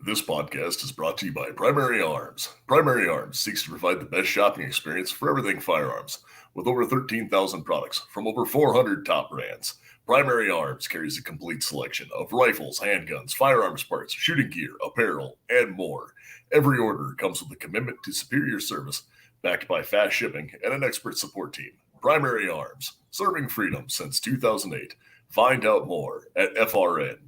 This podcast is brought to you by Primary Arms. Primary Arms seeks to provide the best shopping experience for everything firearms. With over 13,000 products from over 400 top brands, Primary Arms carries a complete selection of rifles, handguns, firearms parts, shooting gear, apparel, and more. Every order comes with a commitment to superior service, backed by fast shipping and an expert support team. Primary Arms, serving freedom since 2008. Find out more at frn.deals/PA.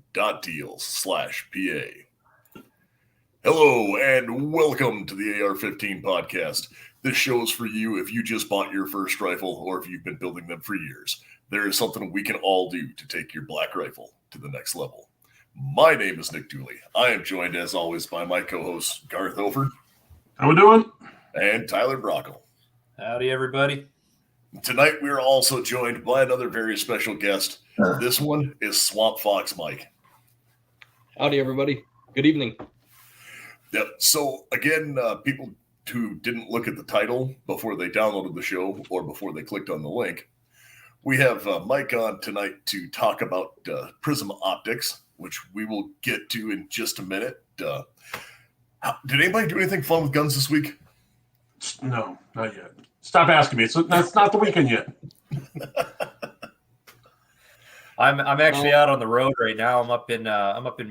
Hello and welcome to the AR-15 podcast. This show is for you if you just bought your first rifle or if you've been building them for years. There is something we can all do to take your black rifle to the next level. My name is Nick Dooley. I am joined as always by my co-host Garth Over. How we doing? And Tyler Brockle. Howdy, everybody. Tonight we are also joined by another very special guest. This one is Swampfox Mike. Howdy, everybody. Good evening. Yep. So again, people who didn't look at the title before they downloaded the show or before they clicked on the link, we have Mike on tonight to talk about Prism optics, which we will get to in just a minute. Did anybody do anything fun with guns this week? No, not yet. Stop asking me. That's not the weekend yet. I'm actually out on the road right now. I'm up in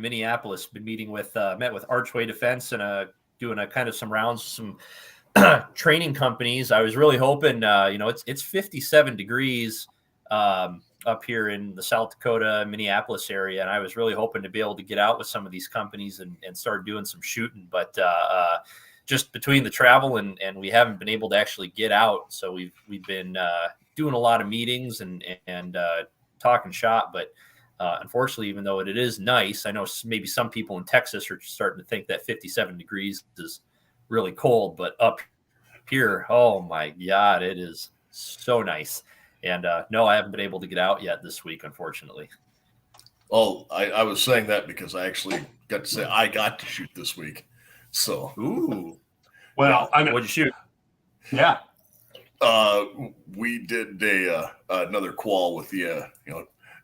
Minneapolis. Been meeting with met with Archway Defense and doing a kind of some rounds, some training companies. I was really hoping, it's 57 degrees up here in the South Dakota, Minneapolis area, and I was really hoping to be able to get out with some of these companies and start doing some shooting, but just between the travel and we haven't been able to actually get out. So we've been doing a lot of meetings and talking shop, but unfortunately, even though it is nice, I know maybe some people in Texas are starting to think that 57 degrees is really cold, but up here, oh my God, it is so nice. And no, I haven't been able to get out yet this week, unfortunately. Oh, I was saying that because I actually got to say I got to shoot this week. So, ooh, well, I know. What'd you shoot? Yeah. We did another qual with the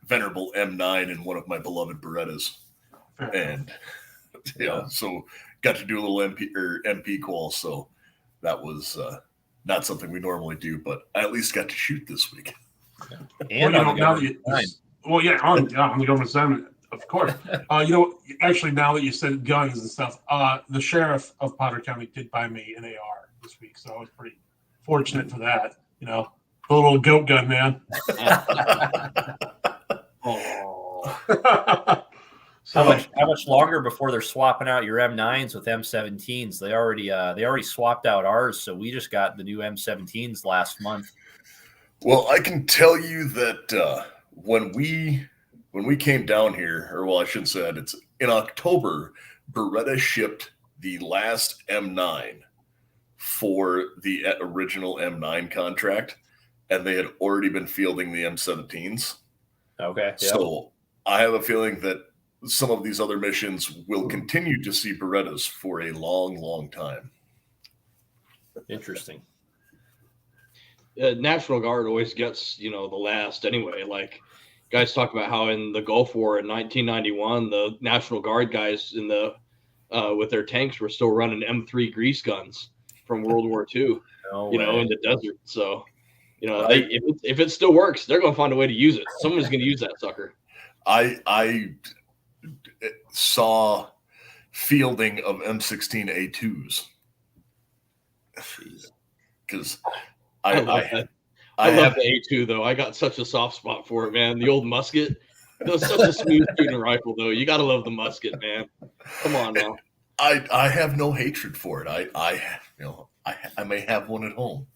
venerable M9 and one of my beloved Berettas, and so got to do a little MP qual. So that was not something we normally do, but I at least got to shoot this week. And now that you, on the government side, of course. Actually, now that you said guns and stuff, the sheriff of Potter County did buy me an AR this week, so I was pretty fortunate for that. A little goat gun, man. Oh. How much longer before they're swapping out your M9s with M17s? They already swapped out ours, so we just got the new M17s last month. Well, I can tell you that when we came down here, or well, I shouldn't say that, it's in October, Beretta shipped the last M9 for the original M9 contract, and they had already been fielding the M17s. Okay. Yep. So I have a feeling that some of these other missions will continue to see Berettas for a long, long time. Interesting. National Guard always gets, the last anyway. Like, guys talk about how in the Gulf War in 1991, the National Guard guys in the with their tanks were still running M3 grease guns from World War II, in the desert. So, if it still works, they're going to find a way to use it. Someone's going to use that sucker. I saw fielding of M16A2s because I love the A2 though. I got such a soft spot for it, man. The old musket. It was such a smooth shooting rifle, though. You got to love the musket, man. Come on now. I have no hatred for it. I may have one at home.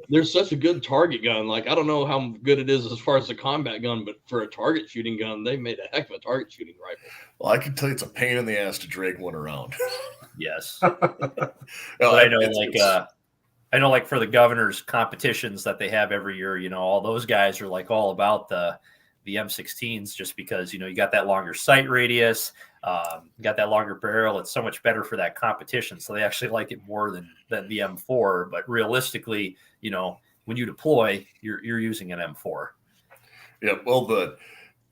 There's such a good target gun. Like, I don't know how good it is as far as a combat gun, but for a target shooting gun, they made a heck of a target shooting rifle. Well, I can tell you it's a pain in the ass to drag one around. Yes. Well, I know, like for the governor's competitions that they have every year, all those guys are like all about the M16s just because, you got that longer sight radius, you got that longer barrel. It's so much better for that competition. So they actually like it more than the M4. But realistically, when you deploy, you're using an M4. Yeah, well,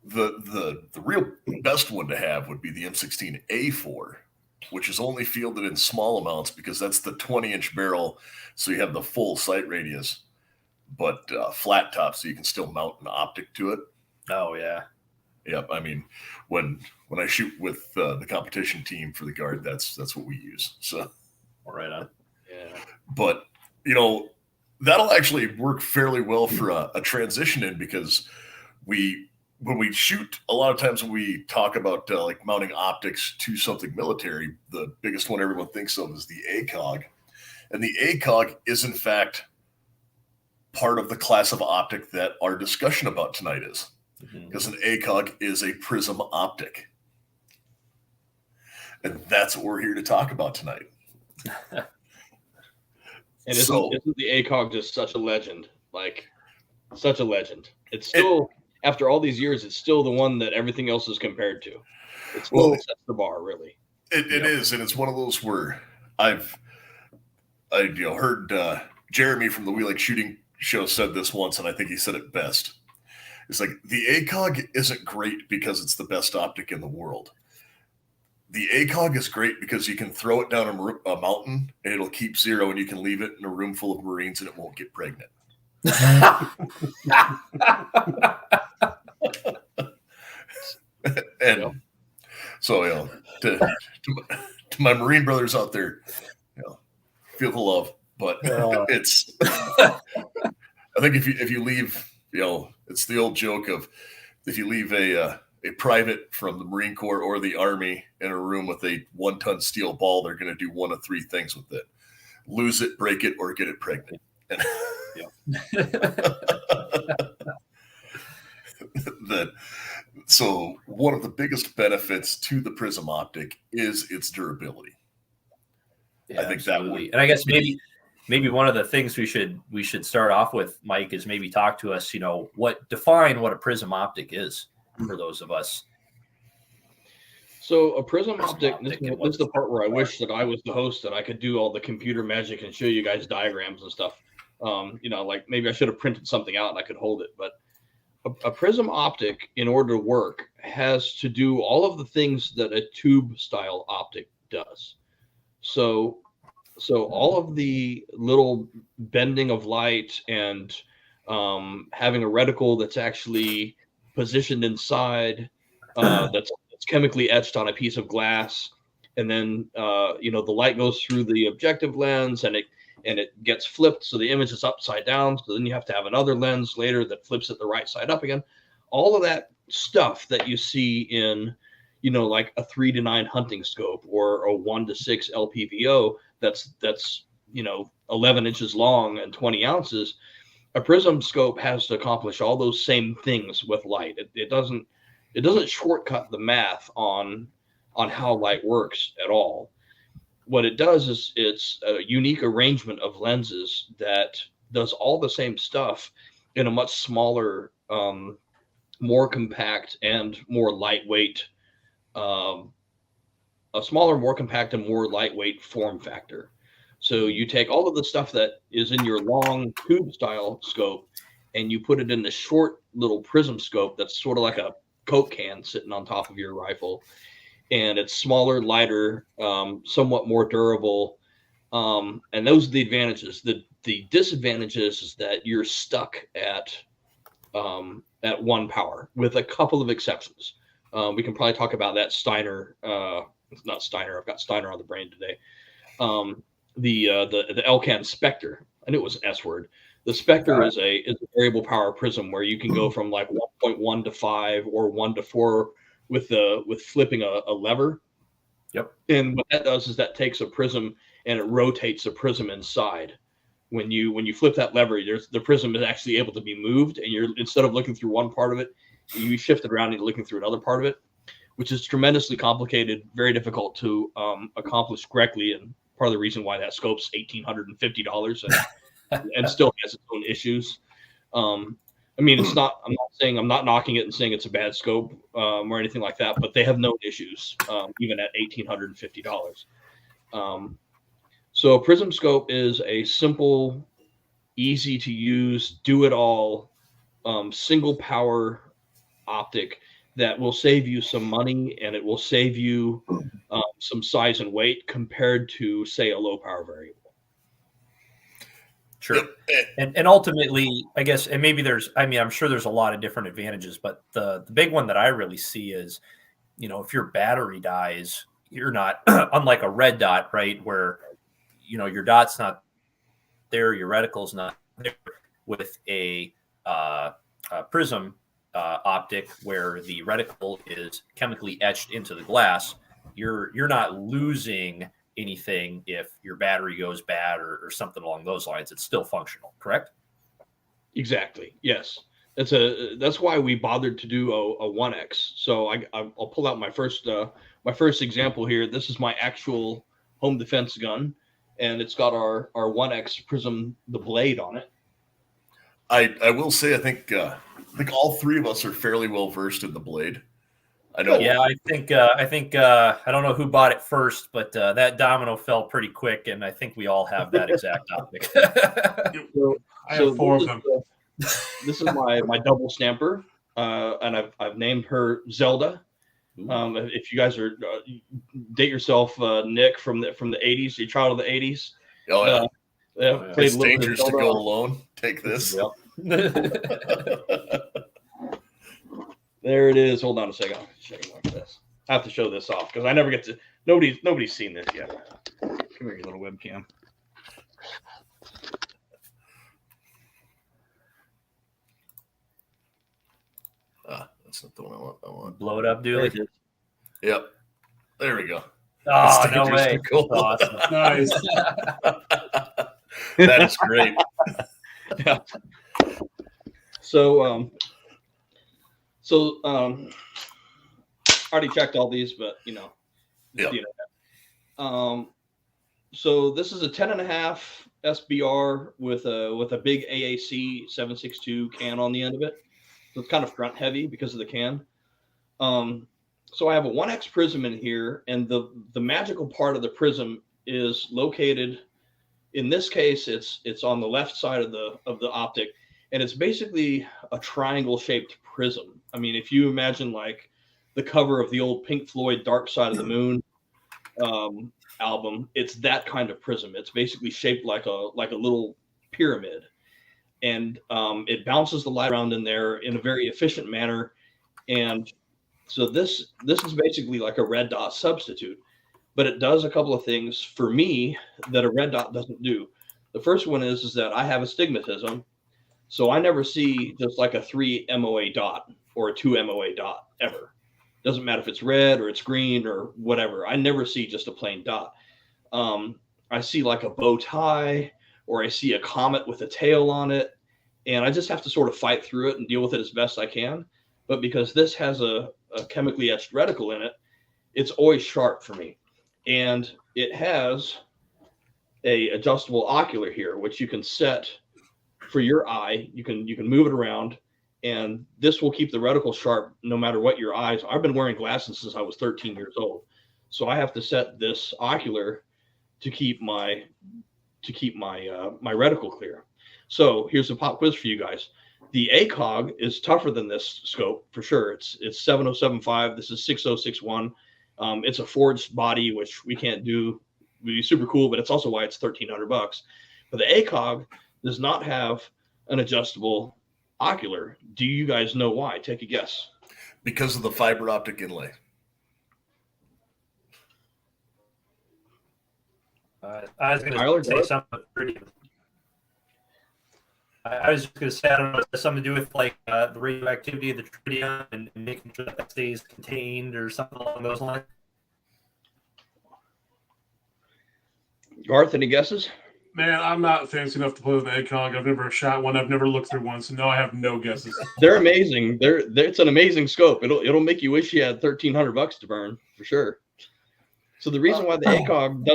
The real best one to have would be the M16A4, which is only fielded in small amounts because that's the 20-inch barrel, so you have the full sight radius, but flat top, so you can still mount an optic to it. Oh yeah. Yep. I mean, when I shoot with the competition team for the guard, that's what we use. So, right on. Yeah. But that'll actually work fairly well for a transition in, because when we shoot, a lot of times when we talk about like mounting optics to something military, the biggest one everyone thinks of is the ACOG, and the ACOG is in fact part of the class of optic that our discussion about tonight is. Because an ACOG is a prism optic. And that's what we're here to talk about tonight. And isn't the ACOG just such a legend? Like, such a legend. It's still, after all these years, it's still the one that everything else is compared to. It still sets the bar, really. It is, and it's one of those where I've heard Jeremy from the We Like Shooting show said this once, and I think he said it best. It's like, the ACOG isn't great because it's the best optic in the world. The ACOG is great because you can throw it down a mountain and it'll keep zero, and you can leave it in a room full of Marines and it won't get pregnant. And so, to my Marine brothers out there, feel the love, but it's, I think if you leave, it's the old joke of, if you leave a private from the Marine Corps or the Army in a room with a 1-ton steel ball, they're going to do one of three things with it: lose it, break it, or get it pregnant. So one of the biggest benefits to the Prism optic is its durability. Yeah, I think absolutely. that would, and I guess maybe one of the things we should start off with, Mike, is maybe talk to us, define what a prism optic is for those of us. So a prism optic, this is the part where I wish that I was the host, that I could do all the computer magic and show you guys diagrams and stuff. Like maybe I should have printed something out and I could hold it. But a prism optic, in order to work, has to do all of the things that a tube style optic does. So all of the little bending of light and having a reticle that's actually positioned inside, that's chemically etched on a piece of glass, and then the light goes through the objective lens and it gets flipped, so the image is upside down. So then you have to have another lens later that flips it the right side up again. All of that stuff that you see in, like a 3-9 hunting scope or a 1-6 LPVO that's 11 inches long and 20 ounces. A prism scope has to accomplish all those same things with light. It doesn't shortcut the math on how light works at all. What it does is it's a unique arrangement of lenses that does all the same stuff in a much smaller, more compact and more lightweight, a smaller, more compact and more lightweight form factor. So you take all of the stuff that is in your long tube style scope and you put it in the short little prism scope that's sort of like a Coke can sitting on top of your rifle. And it's smaller, lighter, somewhat more durable. And those are the advantages. The disadvantages is that you're stuck at 1 power, with a couple of exceptions. We can probably talk about that Steiner. It's not Steiner. I've got Steiner on the brain today. The Elcan Spectre. I knew it was an S word. The Spectre is a variable power prism where you can go from like 1.1 to 5 or 1 to 4 with flipping a lever. Yep. And what that does is that takes a prism and it rotates the prism inside. When you flip that lever, the prism is actually able to be moved, and you're, instead of looking through one part of it, you shift it around and you're looking through another part of it, which is tremendously complicated, very difficult to accomplish correctly, and part of the reason why that scope's $1,850 and still has its own issues. I mean, I'm not knocking it and saying it's a bad scope or anything like that, but they have known issues even at $1,850. So a prism scope is a simple, easy to use, do it all, single power optic that will save you some money, and it will save you some size and weight compared to, say, a low power variable. Sure. And ultimately, I guess, and maybe I'm sure there's a lot of different advantages, but the big one that I really see is, if your battery dies, you're not, unlike a red dot, right, where, your dot's not there, your reticle's not there. With a prism optic where the reticle is chemically etched into the glass, you're not losing anything if your battery goes bad or something along those lines. It's still functional, correct? Exactly. Yes. That's why we bothered to do a 1X. So I'll pull out my first example here. This is my actual home defense gun, and it's got our 1X Prism, the blade on it. I will say I think all three of us are fairly well versed in the blade. I know. Yeah, I think I don't know who bought it first, but that domino fell pretty quick, and I think we all have that exact optic. I have four of them. This is my double stamper, and I've named her Zelda. If you guys are date yourself, Nick from the 80s, you child of the 80s. Oh yeah. It's played dangerous to go alone. Take this. Yep. There it is. Hold on a second. I'll show you like this. I have to show this off because I never get to. Nobody's seen this yet. Come here, you little webcam. That's not the one I want. Blow it up, Dooley. Yep. There we go. Oh, no way. Awesome. Nice. That is great. Yeah. So already checked all these, but Yep. So this is a 10.5 SBR with a big AAC 762 can on the end of it. So it's kind of front heavy because of the can. So I have a 1X Prism in here, and the magical part of the Prism is located. In this case, it's on the left side of the optic, and it's basically a triangle shaped prism. I mean, if you imagine like the cover of the old Pink Floyd Dark Side of the Moon album, it's that kind of prism. It's basically shaped like a little pyramid, and it bounces the light around in there in a very efficient manner. And so this is basically like a red dot substitute, but it does a couple of things for me that a red dot doesn't do. The first one is that I have astigmatism, so I never see just like a 3 MOA dot or a 2 MOA dot ever. Doesn't matter if it's red or it's green or whatever. I never see just a plain dot. I see like a bow tie, or I see a comet with a tail on it, and I just have to sort of fight through it and deal with it as best I can. But because this has a chemically etched reticle in it, it's always sharp for me. And it has a adjustable ocular here, which you can set for your eye. You can move it around, and this will keep the reticle sharp no matter what your eyes are. I've been wearing glasses since I was 13 years old, so I have to set this ocular to keep my reticle clear. So here's a pop quiz for you guys. The ACOG is tougher than this scope for sure. It's 7075. This is 6061. It's a forged body, which we can't do. Would be super cool, but it's also why it's $1,300. But the ACOG does not have an adjustable ocular. Do you guys know why? Take a guess. Because of the fiber optic inlay. I was going to say something pretty. I was just going to say, I don't know, it has something to do with like the radioactivity of the tritium and making sure that stays contained or something along those lines. Garth, any guesses? Man, I'm not fancy enough to play with an ACOG. I've never shot one. I've never looked through one, so no, I have no guesses. They're amazing. It's an amazing scope. It'll make you wish you had $1,300 to burn for sure. So the reason why the ACOG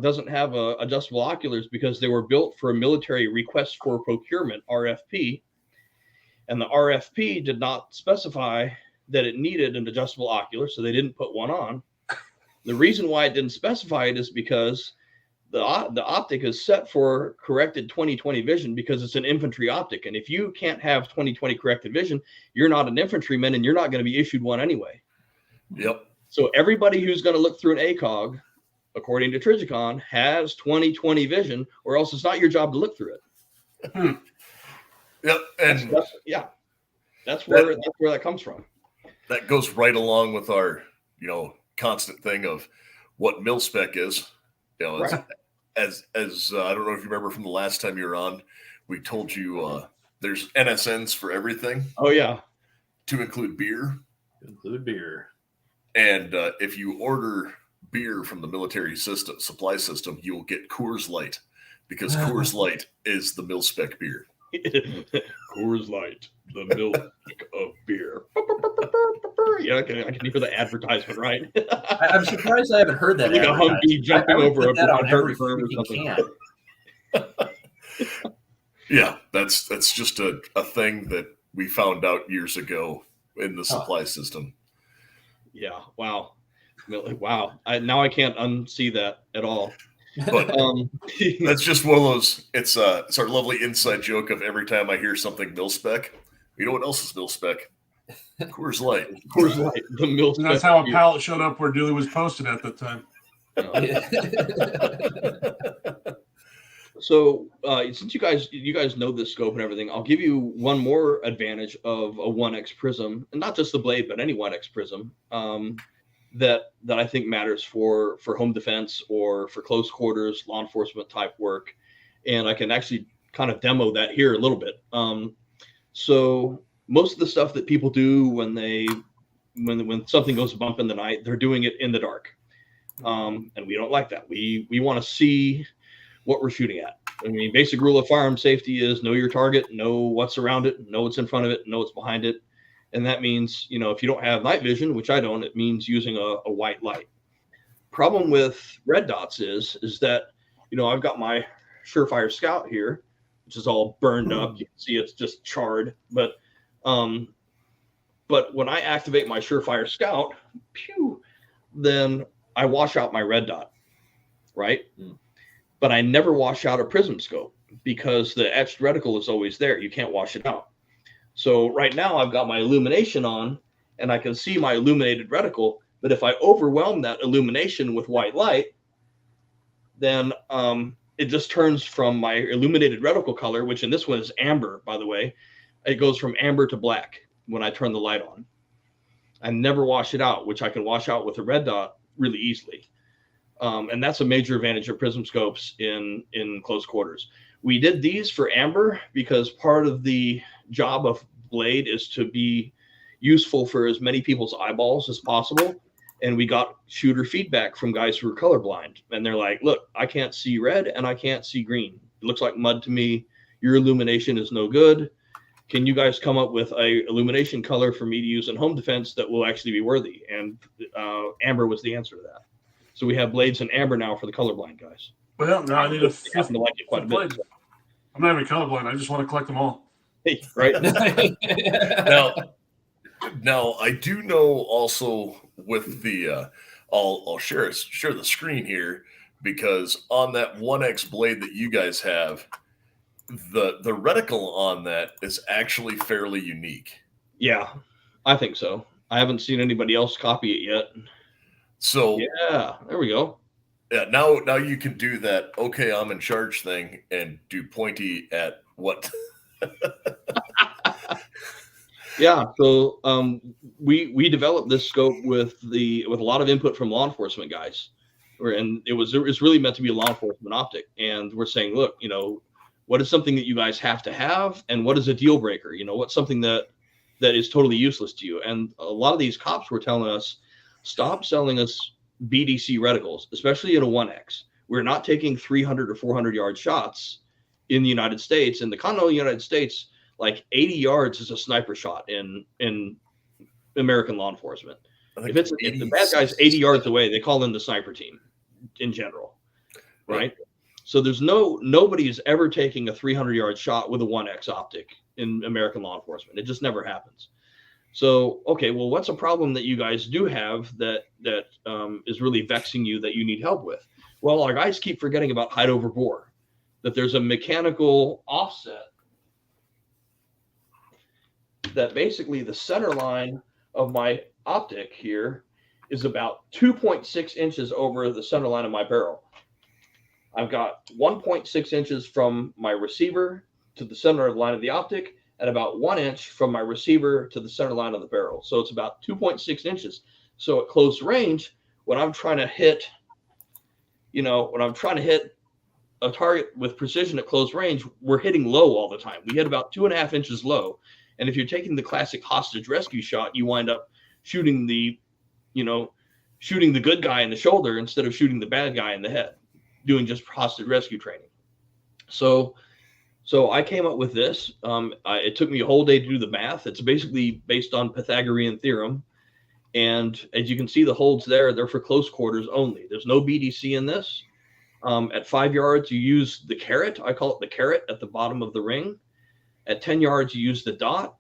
doesn't have adjustable oculars because they were built for a military request for procurement RFP, and the RFP did not specify that it needed an adjustable ocular, so they didn't put one on. The reason why it didn't specify it is because the optic is set for corrected 20/20 vision because it's an infantry optic. And if you can't have 20/20 corrected vision, you're not an infantryman and you're not going to be issued one anyway. Yep. So everybody who's going to look through an ACOG, according to Trijicon, has 20/20 vision, or else it's not your job to look through it. Yep. And that's where that comes from. That goes right along with our, constant thing of what mil spec is. Right. As I don't know if you remember from the last time you were on, we told you there's NSNs for everything. Oh yeah. To include beer. And if you order beer from the military supply system, you will get Coors Light, because Coors Light is the mil spec beer. Coors Light, the milk of beer. Yeah, I can hear the advertisement, right? I'm surprised I haven't heard that. Like a Humvee jumping over a dirt berm or something. Yeah, that's just a thing that we found out years ago in the supply system. Yeah, wow. Now I can't unsee that at all. But that's just one of those. It's our lovely inside joke of every time I hear something mil spec. You know what else is mil spec? Coors Light. Coors Light, the mil spec. That's how a pallet showed up where Dooley was posted at that time. So since you guys know this scope and everything, I'll give you one more advantage of a 1X Prism, and not just the blade, but any 1X Prism. That I think matters for home defense or for close quarters, law enforcement type work. And I can actually kind of demo that here a little bit. So most of the stuff that people do when something goes bump in the night, they're doing it in the dark. And we don't like that. We want to see what we're shooting at. I mean, basic rule of firearm safety is know your target, know what's around it, know what's in front of it, know what's behind it. And that means, if you don't have night vision, which I don't, it means using a white light. Problem with red dots is that, I've got my Surefire Scout here, which is all burned up. You can see it's just charred. But when I activate my Surefire Scout, then I wash out my red dot, right? But I never wash out a Prism scope because the etched reticle is always there. You can't wash it out. So right now I've got my illumination on and I can see my illuminated reticle, but if I overwhelm that illumination with white light, then it just turns from my illuminated reticle color, which in this one is amber, by the way. It goes from amber to black when I turn the light on. I never wash it out, which I can wash out with a red dot really easily. And that's a major advantage of Prism scopes in close quarters. We did these for amber because part of the job of blade is to be useful for as many people's eyeballs as possible. And we got shooter feedback from guys who are colorblind. And they're like, look, I can't see red and I can't see green. It looks like mud to me. Your illumination is no good. Can you guys come up with a illumination color for me to use in home defense that will actually be worthy? And amber was the answer to that. So we have blades in amber now for the colorblind guys. Well, now I need a fifth. To like it quite a bit. So. I'm not even colorblind. I just want to collect them all. Hey, right. Now I do know also with the I'll share the screen here, because on that 1X blade that you guys have, the reticle on that is actually fairly unique. Yeah, I think so. I haven't seen anybody else copy it yet. So yeah, there we go. Yeah, now you can do that. Okay, I'm in charge thing and do pointy at what. Yeah, so we developed this scope with a lot of input from law enforcement guys, and it's really meant to be a law enforcement optic. And we're saying, look, what is something that you guys have to have, and what is a deal breaker? What's something that is totally useless to you? And a lot of these cops were telling us, stop selling us BDC reticles, especially in a 1X. We're not taking 300 or 400 yard shots in the United States. In the continental United States, like 80 yards is a sniper shot in American law enforcement. If the bad guy's 80 yards away, they call in the sniper team in general, right? So there's nobody's ever taking a 300 yard shot with a 1X optic in American law enforcement. It just never happens. So, okay, well, what's a problem that you guys do have that is really vexing you that you need help with? Well, our guys keep forgetting about height over bore, that there's a mechanical offset that basically the center line of my optic here is about 2.6 inches over the center line of my barrel. I've got 1.6 inches from my receiver to the center line of the optic, and about 1 inch from my receiver to the center line of the barrel. So it's about 2.6 inches. So at close range, when I'm trying to hit, a target with precision at close range, we're hitting low all the time. We hit about 2.5 inches low. And if you're taking the classic hostage rescue shot, you wind up shooting the good guy in the shoulder instead of shooting the bad guy in the head, doing just hostage rescue training. So I came up with this. It took me a whole day to do the math. It's basically based on Pythagorean theorem. And as you can see, the holds there, they're for close quarters only. There's no BDC in this. At 5 yards, you use the caret. I call it the caret at the bottom of the ring. At 10 yards, you use the dot.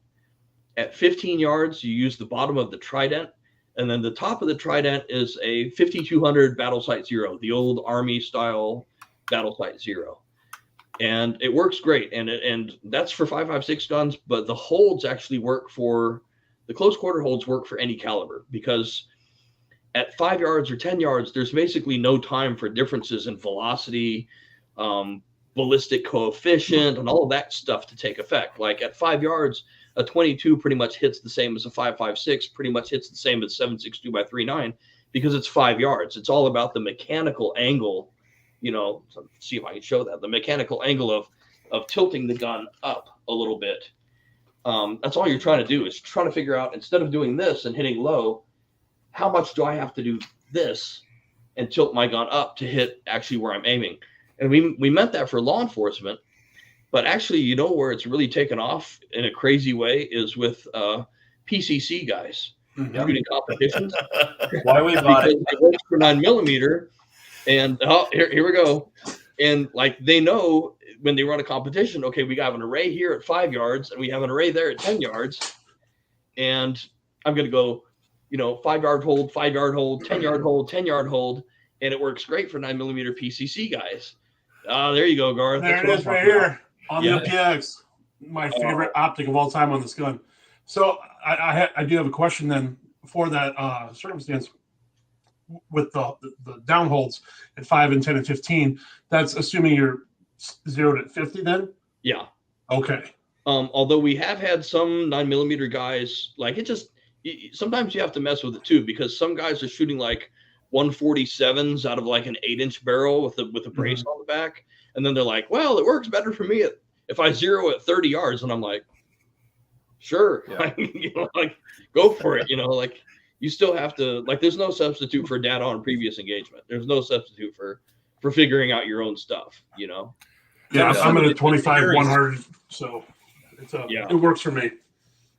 At 15 yards, you use the bottom of the trident. And then the top of the trident is a 5200 battle sight 0, the old Army style battle sight 0. And it works great. And that's for 5.56 guns, but the holds actually work for the close quarter holds work for any caliber, because at 5 yards or 10 yards, there's basically no time for differences in velocity, ballistic coefficient, and all of that stuff to take effect. Like at 5 yards, a 22 pretty much hits the same as a 5.56, pretty much hits the same as 7.62 by 3.9, because it's 5 yards. It's all about the mechanical angle, so see if I can show that, the mechanical angle of tilting the gun up a little bit. That's all you're trying to do, is trying to figure out, instead of doing this and hitting low, how much do I have to do this and tilt my gun up to hit actually where I'm aiming? And we meant that for law enforcement, but actually, where it's really taken off in a crazy way is with PCC guys shooting competitions. Why we bought it? It works for 9mm, and here we go. And like they know when they run a competition, okay, we have an array here at 5 yards, and we have an array there at 10 yards, and I'm going to go, 5 yard hold, 5 yard hold, 10 yard hold, 10 yard hold, and it works great for 9mm PCC guys. There you go, Garth. There it is right here on the OPX. My favorite optic of all time on this gun. So I do have a question then for that circumstance with the down holds at 5 and 10 and 15. That's assuming you're zeroed at 50 then? Yeah. Okay. Although we have had some 9mm guys, like sometimes you have to mess with it too, because some guys are shooting like 147s out of like an 8-inch barrel with a brace on the back. And then they're like, well, it works better for me if I zero at 30 yards. And I'm like, sure, go for it. You still have to, there's no substitute for data on previous engagement. There's no substitute for figuring out your own stuff, Yeah, I'm at a 25, 100. So it works for me.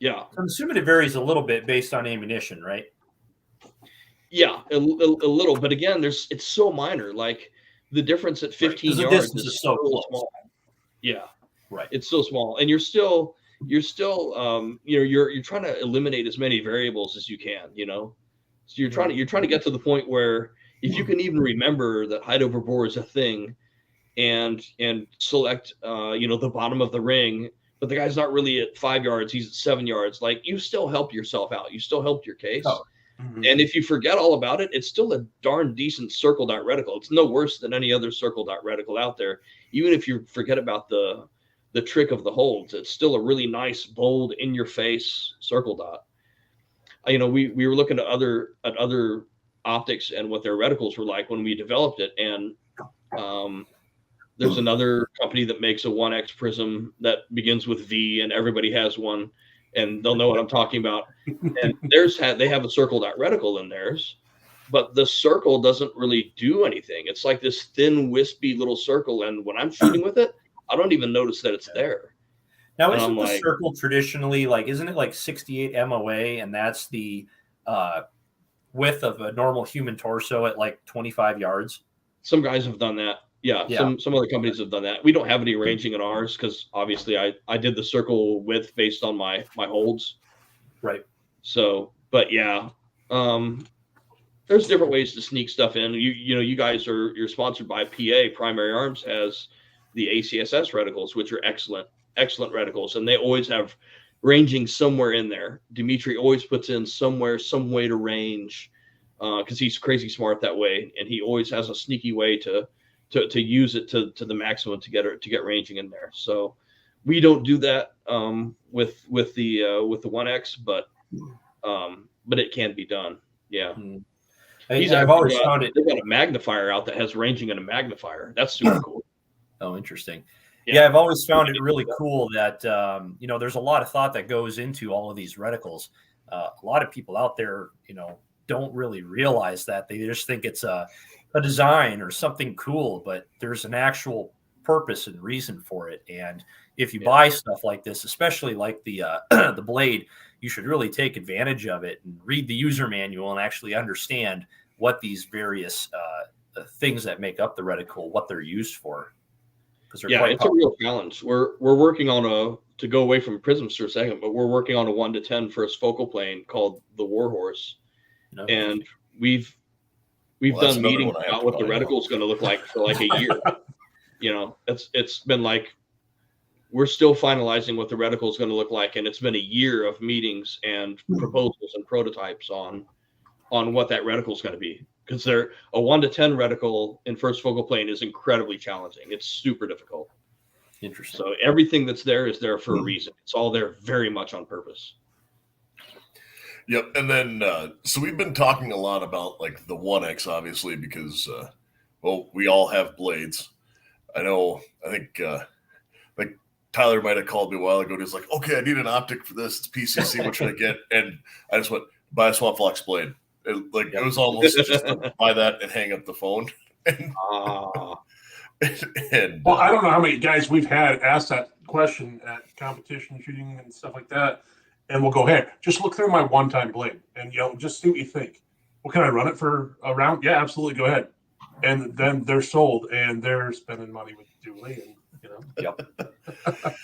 Yeah. I'm assuming it varies a little bit based on ammunition, right? Yeah, a little, but again, it's so minor. Like the difference at 15 yards is so small. Yeah, right. It's so small, and you're still you're trying to eliminate as many variables as you can. So you're trying to get to the point where if you can even remember that height over bore is a thing, and select the bottom of the ring, but the guy's not really at 5 yards, he's at 7 yards. Like you still help yourself out. You still helped your case. Oh. And if you forget all about it, it's still a darn decent circle dot reticle. It's no worse than any other circle dot reticle out there. Even if you forget about the trick of the holds, it's still a really nice, bold, in your face circle dot. We were looking at other optics and what their reticles were like when we developed it. And there's another company that makes a 1X prism that begins with V, and everybody has one. And they'll know what I'm talking about. And they have a circle dot reticle in theirs, but the circle doesn't really do anything. It's like this thin, wispy little circle. And when I'm shooting with it, I don't even notice that it's there. Now, isn't the circle traditionally isn't it like 68 MOA, and that's the width of a normal human torso at like 25 yards? Some guys have done that. Yeah. Some other companies have done that. We don't have any ranging in ours because obviously I did the circle width based on my holds. Right. So, but yeah, there's different ways to sneak stuff in. You guys you're sponsored by PA. Primary Arms has the ACSS reticles, which are excellent reticles, and they always have ranging somewhere in there. Dimitri always puts in some way to range, because he's crazy smart that way, and he always has a sneaky way to use it to the maximum to get ranging in there. So we don't do that with the 1X, but it can be done. Yeah. I've always found it. They've got a magnifier out that has ranging and a magnifier. That's super cool. Oh, interesting. Yeah, I've always found it really cool that there's a lot of thought that goes into all of these reticles. A lot of people out there, don't really realize that. They just think it's a design or something cool, but there's an actual purpose and reason for it. And if you buy stuff like this, especially like the the blade, you should really take advantage of it and read the user manual and actually understand what these various things that make up the reticle, what they're used for. It's a real challenge. We're working on to go away from prisms for a second, but we're working on a 1-10 first focal plane called the Warhorse. No. And we've done meetings about what the reticle is going to look like for like a year. It's been like, we're still finalizing what the reticle is going to look like, and it's been a year of meetings and proposals and prototypes on what that reticle is going to be. Because a 1-10 reticle in first focal plane is incredibly challenging. It's super difficult. Interesting. So everything that's there is there for a reason. It's all there very much on purpose. Yep. And then, so we've been talking a lot about like the 1X, obviously, because, we all have blades. I think like Tyler might have called me a while ago. And he's like, okay, I need an optic for this. It's PCC. What should I get? And I just went, buy a Swampfox blade. It was almost just to buy that and hang up the phone. Well, I don't know how many guys we've had ask that question at competition shooting and stuff like that. And we'll go, hey, just look through my one-time blade and, just see what you think. Well, can I run it for a round? Yeah, absolutely. Go ahead. And then they're sold and they're spending money with Dooley and, Yep.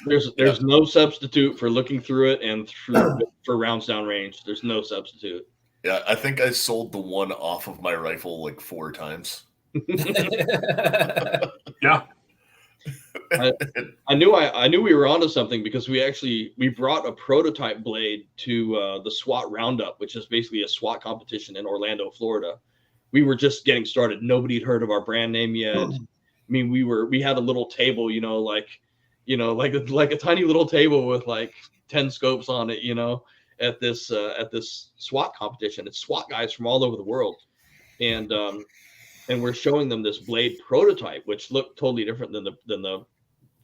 There's no substitute for looking through it and for rounds down range. There's no substitute. Yeah, I think I sold the one off of my rifle like 4 times. Yeah. I knew we were onto something because we brought a prototype blade to the SWAT Roundup, which is basically a SWAT competition in Orlando, Florida. We were just getting started. Nobody had heard of our brand name yet. I mean, we had a little table, like a tiny little table with like 10 scopes on it, at this SWAT competition. It's SWAT guys from all over the world, and we're showing them this blade prototype, which looked totally different than the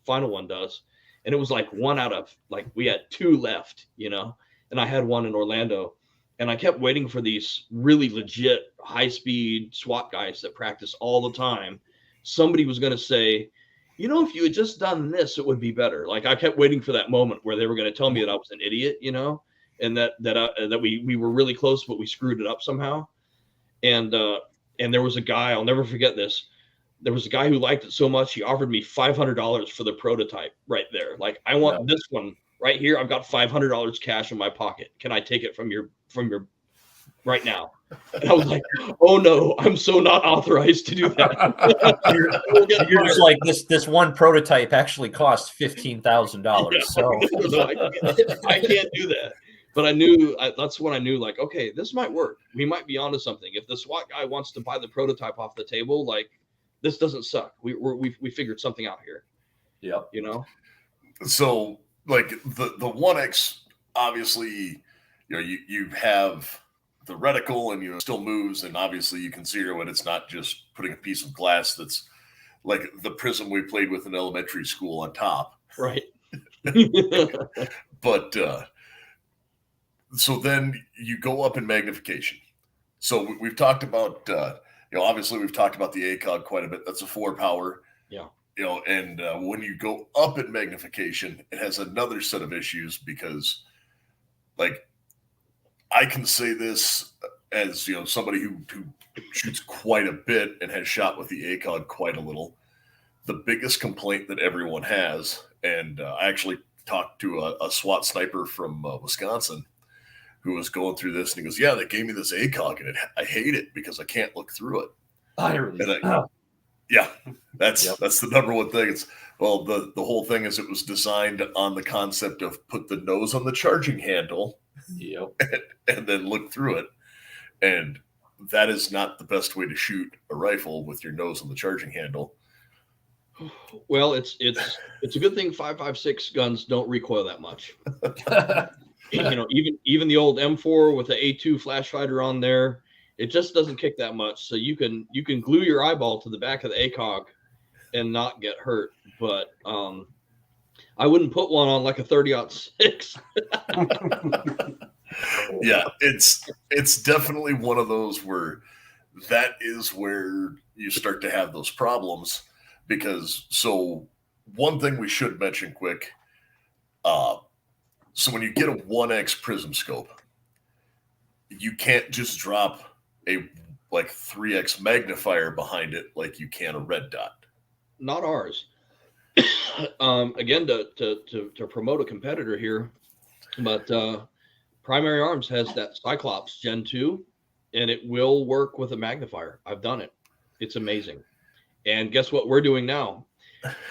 final one does. And it was like one out of we had 2 left, and I had one in Orlando, and I kept waiting for these really legit high speed SWAT guys that practice all the time. Somebody was going to say, if you had just done this, it would be better. Like I kept waiting for that moment where they were going to tell me that I was an idiot, and that we were really close, but we screwed it up somehow. And there was a guy, I'll never forget this. There was a guy who liked it so much, he offered me $500 for the prototype right there. Like, I want this one right here. I've got $500 cash in my pocket. Can I take it from your right now? And I was like, oh no, I'm so not authorized to do that. You're just like, this one prototype actually cost $15,000. So I can't do that. But I knew that's when I knew, like, okay, this might work. We might be onto something. If the SWAT guy wants to buy the prototype off the table, like, this doesn't suck. We figured something out here. Yep. So, like, the 1X, obviously, you have the reticle and still moves, and obviously you can zero it. It's not just putting a piece of glass that's like the prism we played with in elementary school on top. Right. But so then you go up in magnification. So we've talked about, obviously we've talked about the ACOG quite a bit. That's a 4 power. Yeah. And when you go up in magnification, it has another set of issues because, like, I can say this as, somebody who shoots quite a bit and has shot with the ACOG quite a little. The biggest complaint that everyone has, and I actually talked to a SWAT sniper from Wisconsin who was going through this, and he goes, "Yeah, they gave me this ACOG, and I hate it because I can't look through it." Yeah, that's the number one thing. It's the whole thing is it was designed on the concept of put the nose on the charging handle, and then look through it, and that is not the best way to shoot a rifle with your nose on the charging handle. Well, it's a good thing 5.56 guns don't recoil that much. Even the old M4 with the A2 flash fighter on there, it just doesn't kick that much. So you can glue your eyeball to the back of the ACOG and not get hurt. But I wouldn't put one on like a 30-06. Yeah, it's definitely one of those where that is where you start to have those problems, because one thing we should mention quick, so when you get a 1X Prism scope, you can't just drop a 3X magnifier behind it like you can a red dot. Not ours. Again, to promote a competitor here, but Primary Arms has that Cyclops Gen 2, and it will work with a magnifier. I've done it. It's amazing. And guess what we're doing now?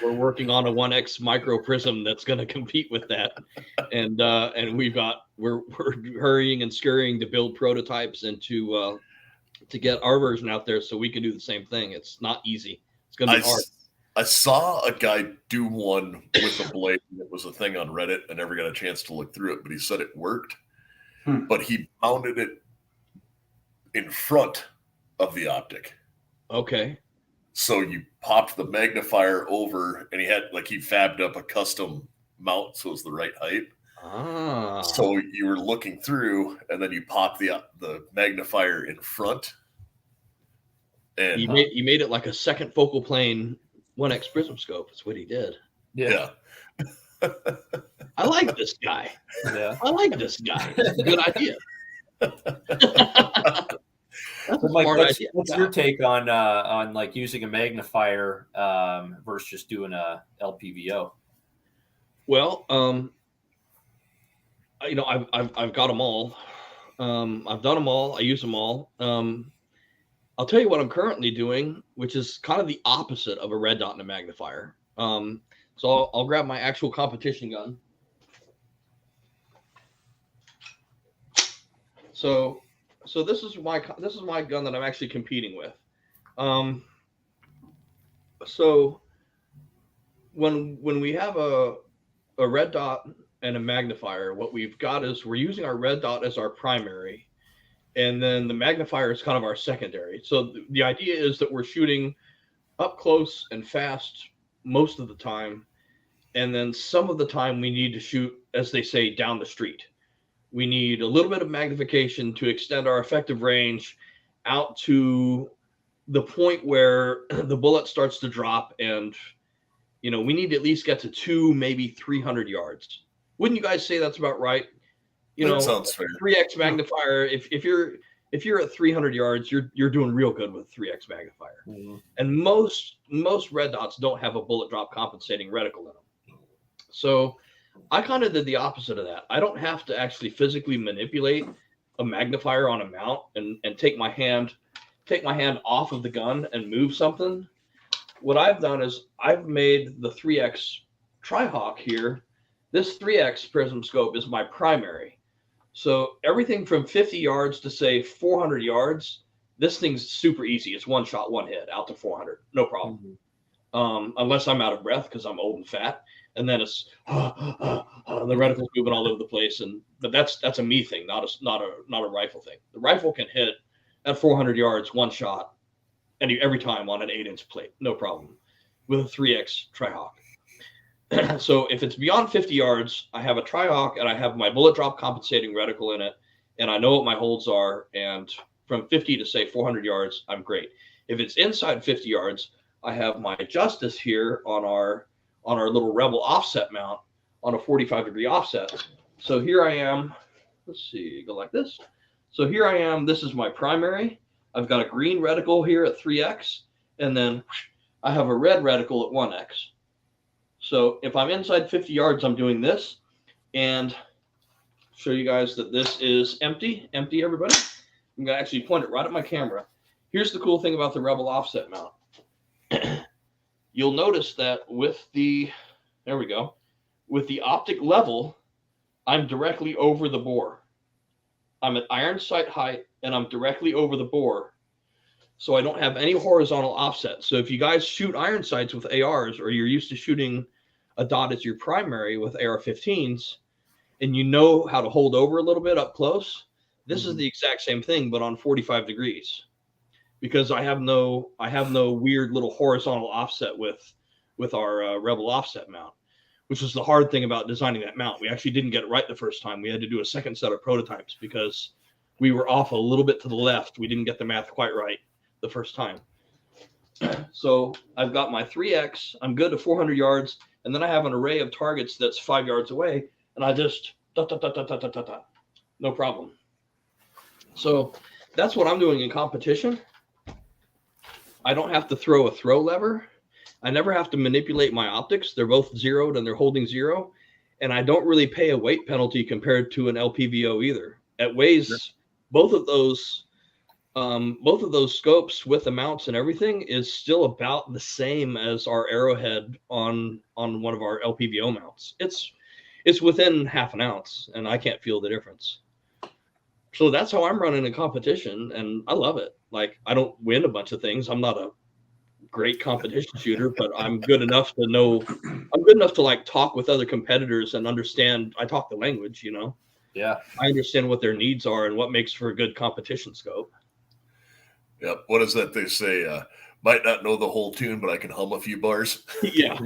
We're working on a 1X micro prism that's going to compete with that. And we're hurrying and scurrying to build prototypes and to get our version out there so we can do the same thing. It's not easy. It's going to be hard. I saw a guy do one with a blade. It was a thing on Reddit. I never got a chance to look through it, but he said it worked. But he mounted it in front of the optic. Okay. So you popped the magnifier over, and he fabbed up a custom mount so it was the right height. So you were looking through, and then you pop the magnifier in front. And you made it like a second focal plane 1X Prism scope. That's what he did. Yeah. I like this guy. Yeah. I like this guy. It's a good idea. So Mike, what's your take on like using a magnifier versus just doing a LPVO? Well, I've got them all. I've done them all. I use them all. I'll tell you what I'm currently doing, which is kind of the opposite of a red dot and a magnifier. So I'll grab my actual competition gun. So this is my gun that I'm actually competing with. So when we have a red dot and a magnifier, what we've got is we're using our red dot as our primary, and then the magnifier is kind of our secondary. So the idea is that we're shooting up close and fast most of the time, and then some of the time we need to shoot, as they say, down the street. We need a little bit of magnification to extend our effective range out to the point where the bullet starts to drop, and we need to at least get to 200, maybe 300 yards. Wouldn't you guys say that's about right? That sounds fair. 3X magnifier. If you're at 300 yards, you're doing real good with 3X magnifier. Mm-hmm. And most red dots don't have a bullet drop compensating reticle in them. So I kind of did the opposite of that. I don't have to actually physically manipulate a magnifier on a mount and take my hand off of the gun and move something. What I've done is I've made the 3X Tri-Hawk here. This 3X Prism scope is my primary. So everything from 50 yards to say 400 yards, this thing's super easy. It's one shot, one hit out to 400, no problem. Mm-hmm. Unless I'm out of breath because I'm old and fat, and then it's the reticle's moving all over the place. But that's a me thing, not a rifle thing. The rifle can hit at 400 yards, one shot, and every time on an 8-inch plate, no problem, with a 3X Tri-Hawk. So if it's beyond 50 yards, I have a Tri-Hawk and I have my bullet drop compensating reticle in it, and I know what my holds are. And from 50 to say 400 yards, I'm great. If it's inside 50 yards, I have my Justice here on our little Rebel offset mount on a 45-degree offset. So here I am. Let's see, go like this. So here I am. This is my primary. I've got a green reticle here at 3X, and then I have a red reticle at 1X. So if I'm inside 50 yards, I'm doing this, and show you guys that this is empty, everybody. I'm going to actually point it right at my camera. Here's the cool thing about the Rebel offset mount. You'll notice that with the, there we go, with the optic level, I'm directly over the bore. I'm at iron sight height and I'm directly over the bore. So I don't have any horizontal offset. So if you guys shoot iron sights with ARs, or you're used to shooting a dot as your primary with AR-15s, and you know how to hold over a little bit up close, this is the exact same thing, but on 45 degrees. Because I have no weird little horizontal offset with our Rebel offset mount, which was the hard thing about designing that mount. We actually didn't get it right the first time. We had to do a second set of prototypes because we were off a little bit to the left. We didn't get the math quite right the first time. So I've got my 3X. I'm good to 400 yards. And then I have an array of targets that's 5 yards away. And I just, no problem. So that's what I'm doing in competition. I don't have to throw a throw lever. I never have to manipulate my optics. They're both zeroed and they're holding zero. And I don't really pay a weight penalty compared to an LPVO either. It weighs both of those scopes with the mounts and everything is still about the same as our Arrowhead on one of our LPVO mounts. It's within half an ounce, and I can't feel the difference. So that's how I'm running a competition, and I love it. Like, I don't win a bunch of things. I'm not a great competition shooter, but I'm good enough to know. I'm good enough to like talk with other competitors and understand. I talk the language, you know. Yeah, I understand what their needs are and what makes for a good competition scope. Yep. What is that they say? Might not know the whole tune, but I can hum a few bars. Yeah.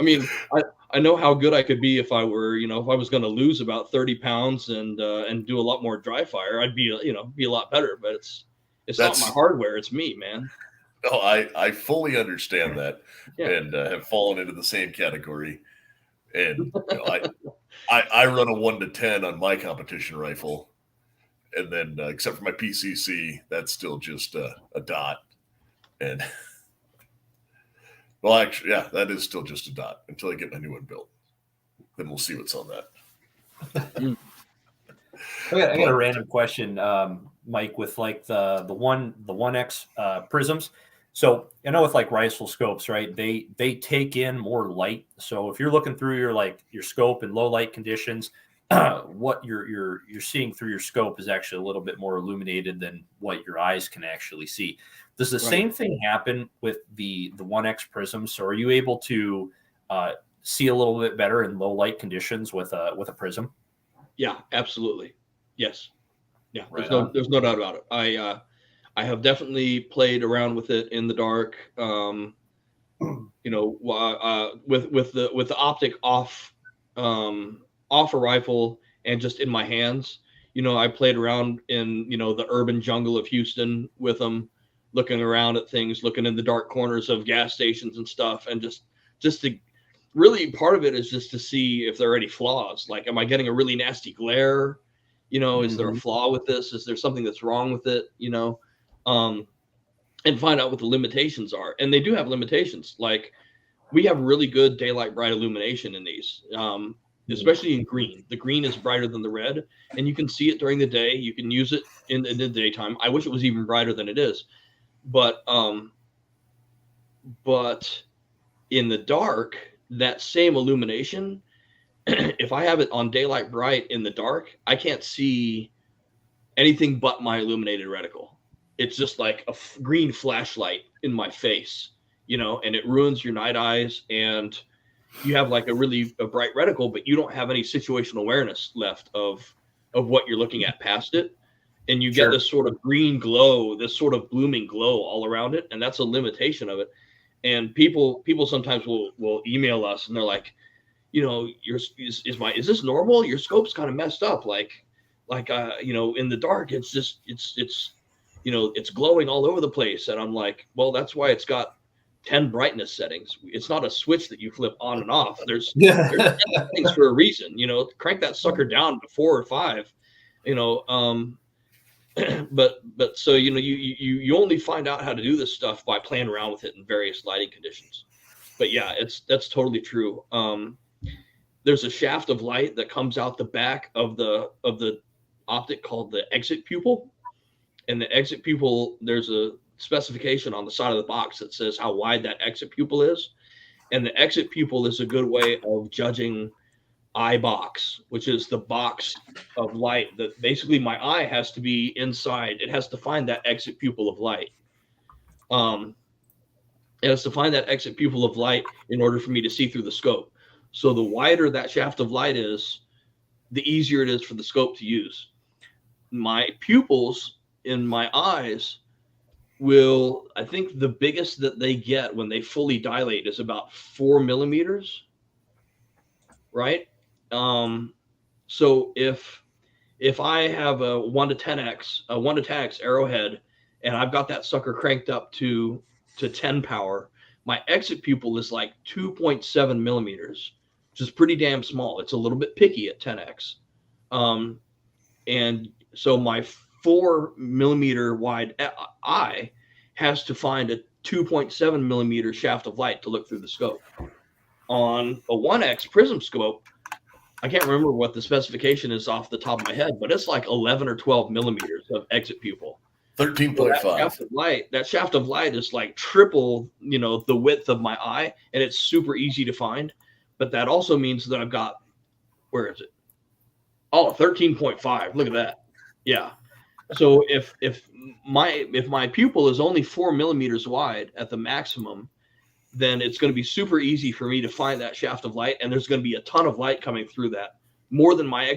I mean, I know how good I could be if I were, you know, if I was going to lose about 30 pounds and do a lot more dry fire, I'd be, you know, be a lot better. But it's not my hardware. It's me, man. No, I fully understand that, Yeah. and have fallen into the same category. And you know, I run a 1 to 10 on my competition rifle. And then, except for my PCC, that's still just a dot. And, well, actually, yeah, that is still just a dot until I get my new one built. Then we'll see what's on that. I got a random question, Mike, with like the 1X prisms. So I know with like rifle scopes, right? They take in more light. So if you're looking through your scope in low light conditions, what you're seeing through your scope is actually a little bit more illuminated than what your eyes can actually see. Does the same thing happen with the 1X prism? So are you able to see a little bit better in low light conditions with a prism? Yeah, absolutely. Yes. Yeah. Right there's no doubt about it. I have definitely played around with it in the dark. You know, with the optic off a rifle and just in my hands. You know, I played around in, you know, the urban jungle of Houston with them, looking around at things, looking in the dark corners of gas stations and stuff. And just to really, part of it is just to see if there are any flaws. Like, am I getting a really nasty glare? You know, is there a flaw with this? Is there something that's wrong with it? You know, and find out what the limitations are. And they do have limitations. Like, we have really good daylight bright illumination in these. Especially in green. The green is brighter than the red, and you can see it during the day. You can use it in the daytime. I wish it was even brighter than it is, but in the dark, that same illumination, if I have it on daylight bright in the dark, I can't see anything but my illuminated reticle. It's just like a green flashlight in my face, you know, and it ruins your night eyes, and you have like a bright reticle, but you don't have any situational awareness left of what you're looking at past it. And you get this sort of green glow, this sort of blooming glow all around it. And that's a limitation of it. And people sometimes will email us and they're like, you know, is this normal? Your scope's kind of messed up. Like, you know, in the dark, it's just, you know, it's glowing all over the place. And I'm like, well, that's why it's got 10 brightness settings. It's not a switch that you flip on and off. There's 10 settings for a reason, you know. Crank that sucker down to 4 or 5, you know. But so, you know, you only find out how to do this stuff by playing around with it in various lighting conditions. But yeah, that's totally true. there's a shaft of light that comes out the back of the optic called the exit pupil. And the exit pupil, there's a specification on the side of the box that says how wide that exit pupil is. And the exit pupil is a good way of judging eye box, which is the box of light that basically my eye has to be inside. It has to find that exit pupil of light. It has to find that exit pupil of light in order for me to see through the scope. So the wider that shaft of light is, the easier it is for the scope to use. My pupils in my eyes will, I think the biggest that they get when they fully dilate is about 4 millimeters, right? So if I have a 1 to 10x arrowhead, and I've got that sucker cranked up to 10 power, my exit pupil is like 2.7 millimeters, which is pretty damn small. It's a little bit picky at 10x. And so my 4 millimeter wide eye has to find a 2.7 millimeter shaft of light to look through the scope. On a 1x prism scope, I can't remember what the specification is off the top of my head, but it's like 11 or 12 millimeters of exit pupil. 13.5. So that shaft of light is like triple, the width of my eye, and it's super easy to find. But that also means that I've got, where is it? Oh, 13.5. Look at that. Yeah. So if my pupil is only 4 millimeters wide at the maximum, then it's going to be super easy for me to find that shaft of light, and there's going to be a ton of light coming through that, more than my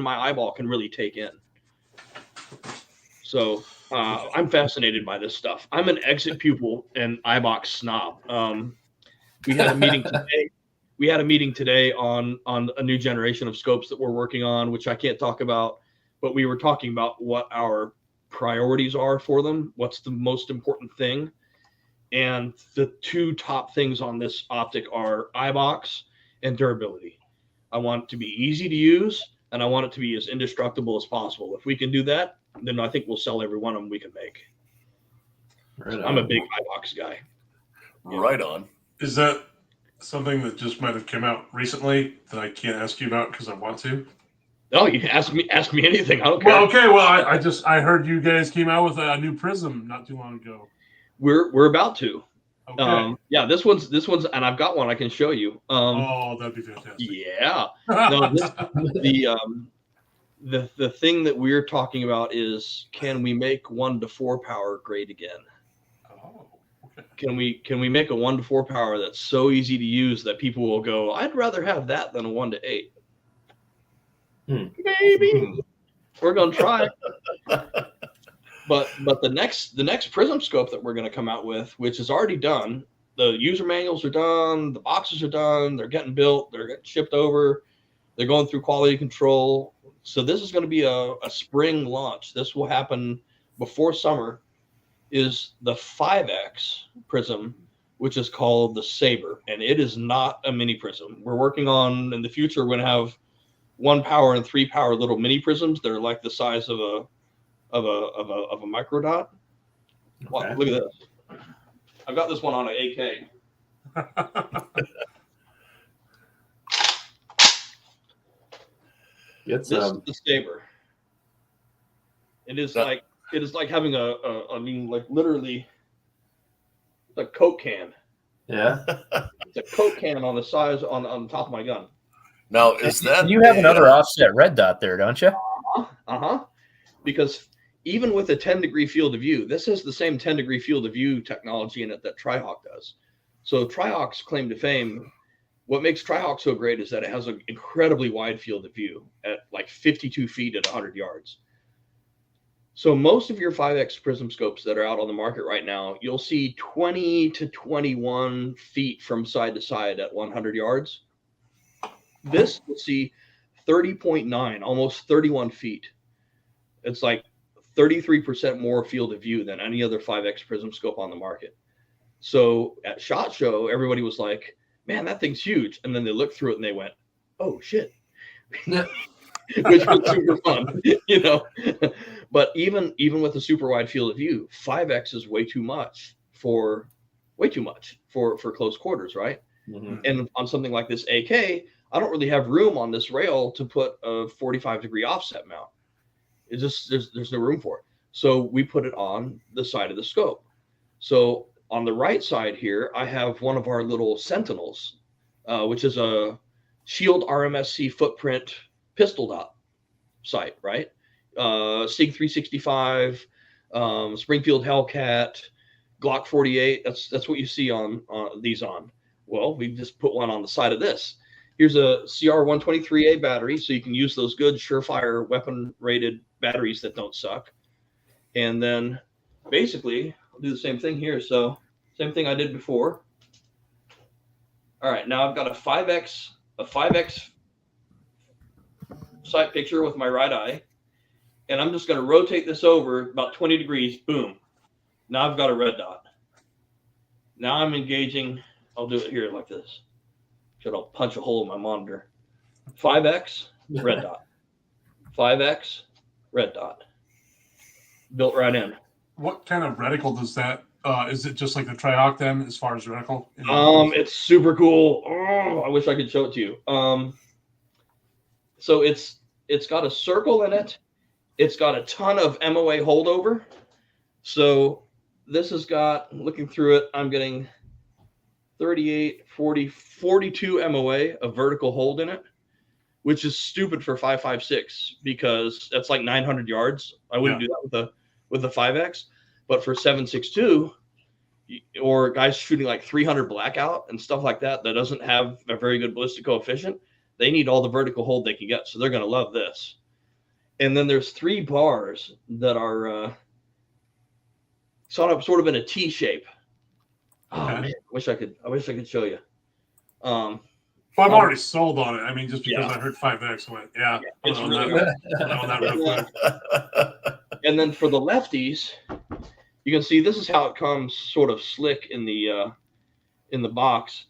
eyeball can really take in. So I'm fascinated by this stuff. I'm an exit pupil and eye box snob. We had a meeting today. We had a meeting today on a new generation of scopes that we're working on, which I can't talk about, but we were talking about what our priorities are for them. What's the most important thing? And the two top things on this optic are eye box and durability. I want it to be easy to use, and I want it to be as indestructible as possible. If we can do that, then I think we'll sell every one of them we can make. Right, I'm a big eye box guy. Right on. Is that something that just might have come out recently that I can't ask you about because I want to? No, you can ask me anything. I don't care. Well, okay. Well, I heard you guys came out with a new Prism not too long ago. We're about to. Okay. Yeah, this one's, and I've got one I can show you. Oh, that'd be fantastic. Yeah. No, the thing that we're talking about is, can we make 1 to 4 power great again? Oh, okay. Can we make a 1 to 4 power that's so easy to use that people will go, I'd rather have that than a 1 to 8. Maybe. We're gonna try. But the next Prism scope that we're going to come out with, which is already done, the user manuals are done, the boxes are done, they're getting built, they're getting shipped over, they're going through quality control. So this is going to be a spring launch. This will happen before summer. Is the 5X Prism, which is called the Saber, and it is not a mini prism. We're working on, in the future, we're going to have 1 power and 3 power little mini prisms. They're like the size of a micro dot. Okay. Wow, look at this. I've got this one on an AK. This is the Saber. It is like having literally a Coke can. Yeah. It's a Coke can on the size on the top of my gun. Now, is that you have another offset red dot there, don't you? Because even with a 10-degree field of view, this has the same 10-degree field of view technology in it that Tri-Hawk does. So Tri-Hawk's claim to fame, what makes Tri-Hawk so great is that it has an incredibly wide field of view at like 52 feet at 100 yards. So most of your 5X Prism scopes that are out on the market right now, you'll see 20 to 21 feet from side to side at 100 yards. This will see 30.9, almost 31 feet. It's like 33% more field of view than any other 5X Prism scope on the market. So at SHOT Show, everybody was like, man, that thing's huge. And then they looked through it and they went, oh, shit. Which was super fun, But even with a super wide field of view, 5X is way too much for close quarters, right? Mm-hmm. And on something like this AK, I don't really have room on this rail to put a 45-degree offset mount. It's just there's no room for it. So we put it on the side of the scope. So on the right side here, I have one of our little Sentinels, which is a Shield RMSC footprint pistol dot sight, right? SIG 365, Springfield Hellcat, Glock 48. That's what you see on these on. Well, we just put one on the side of this. Here's a CR 123A battery, so you can use those good surefire weapon rated batteries that don't suck. And then basically I'll do the same thing here. So same thing I did before. All right, now I've got a 5X sight picture with my right eye, and I'm just going to rotate this over about 20 degrees. Boom. Now I've got a red dot. Now I'm engaging. I'll do it here like this. Should I'll punch a hole in my monitor. 5X, red dot. 5X, red dot. Built right in. What kind of reticle does that? Is it just like the Tri-Hawk then, as far as reticle? It's super cool. Oh, I wish I could show it to you. So it's got a circle in it. It's got a ton of MOA holdover. So this has got, looking through it, I'm getting 38, 40, 42 MOA of vertical hold in it, which is stupid for 5.56 because that's like 900 yards. I wouldn't do that with the 5X, but for 7.62 or guys shooting like 300 blackout and stuff like that doesn't have a very good ballistic coefficient, they need all the vertical hold they can get. So they're going to love this. And then there's 3 bars that are sort of in a T shape. Oh man, I wish I could show you. Well, I'm already sold on it. I mean, just because I heard 5X, I went, it's really good. And then for the lefties, you can see this is how it comes sort of slick in the box.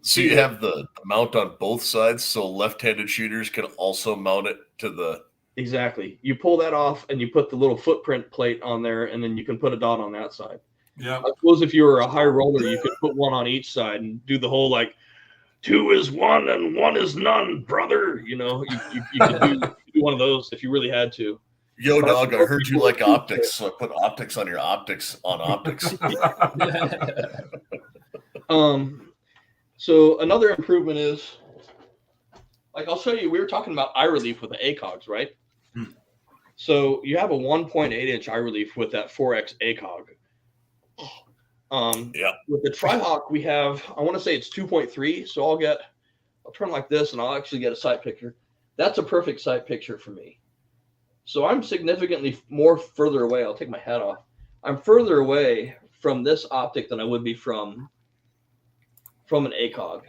So you have the mount on both sides, so left-handed shooters can also mount it to the... Exactly. You pull that off and you put the little footprint plate on there, and then you can put a dot on that side. Yeah. I suppose if you were a high roller, you could put one on each side and do the whole like 2 is 1 and 1 is none, brother. You know, you could do one of those if you really had to. Yo, dog, I heard you like optics, so I put optics on your optics on optics. So another improvement is, like I'll show you, we were talking about eye relief with the ACOGs, right? So you have a 1.8-inch eye relief with that 4X ACOG. With the Tri-Hawk, we have, I want to say it's 2.3. So I'll turn like this and I'll actually get a sight picture. That's a perfect sight picture for me. So I'm significantly more further away. I'll take my hat off. I'm further away from this optic than I would be from an ACOG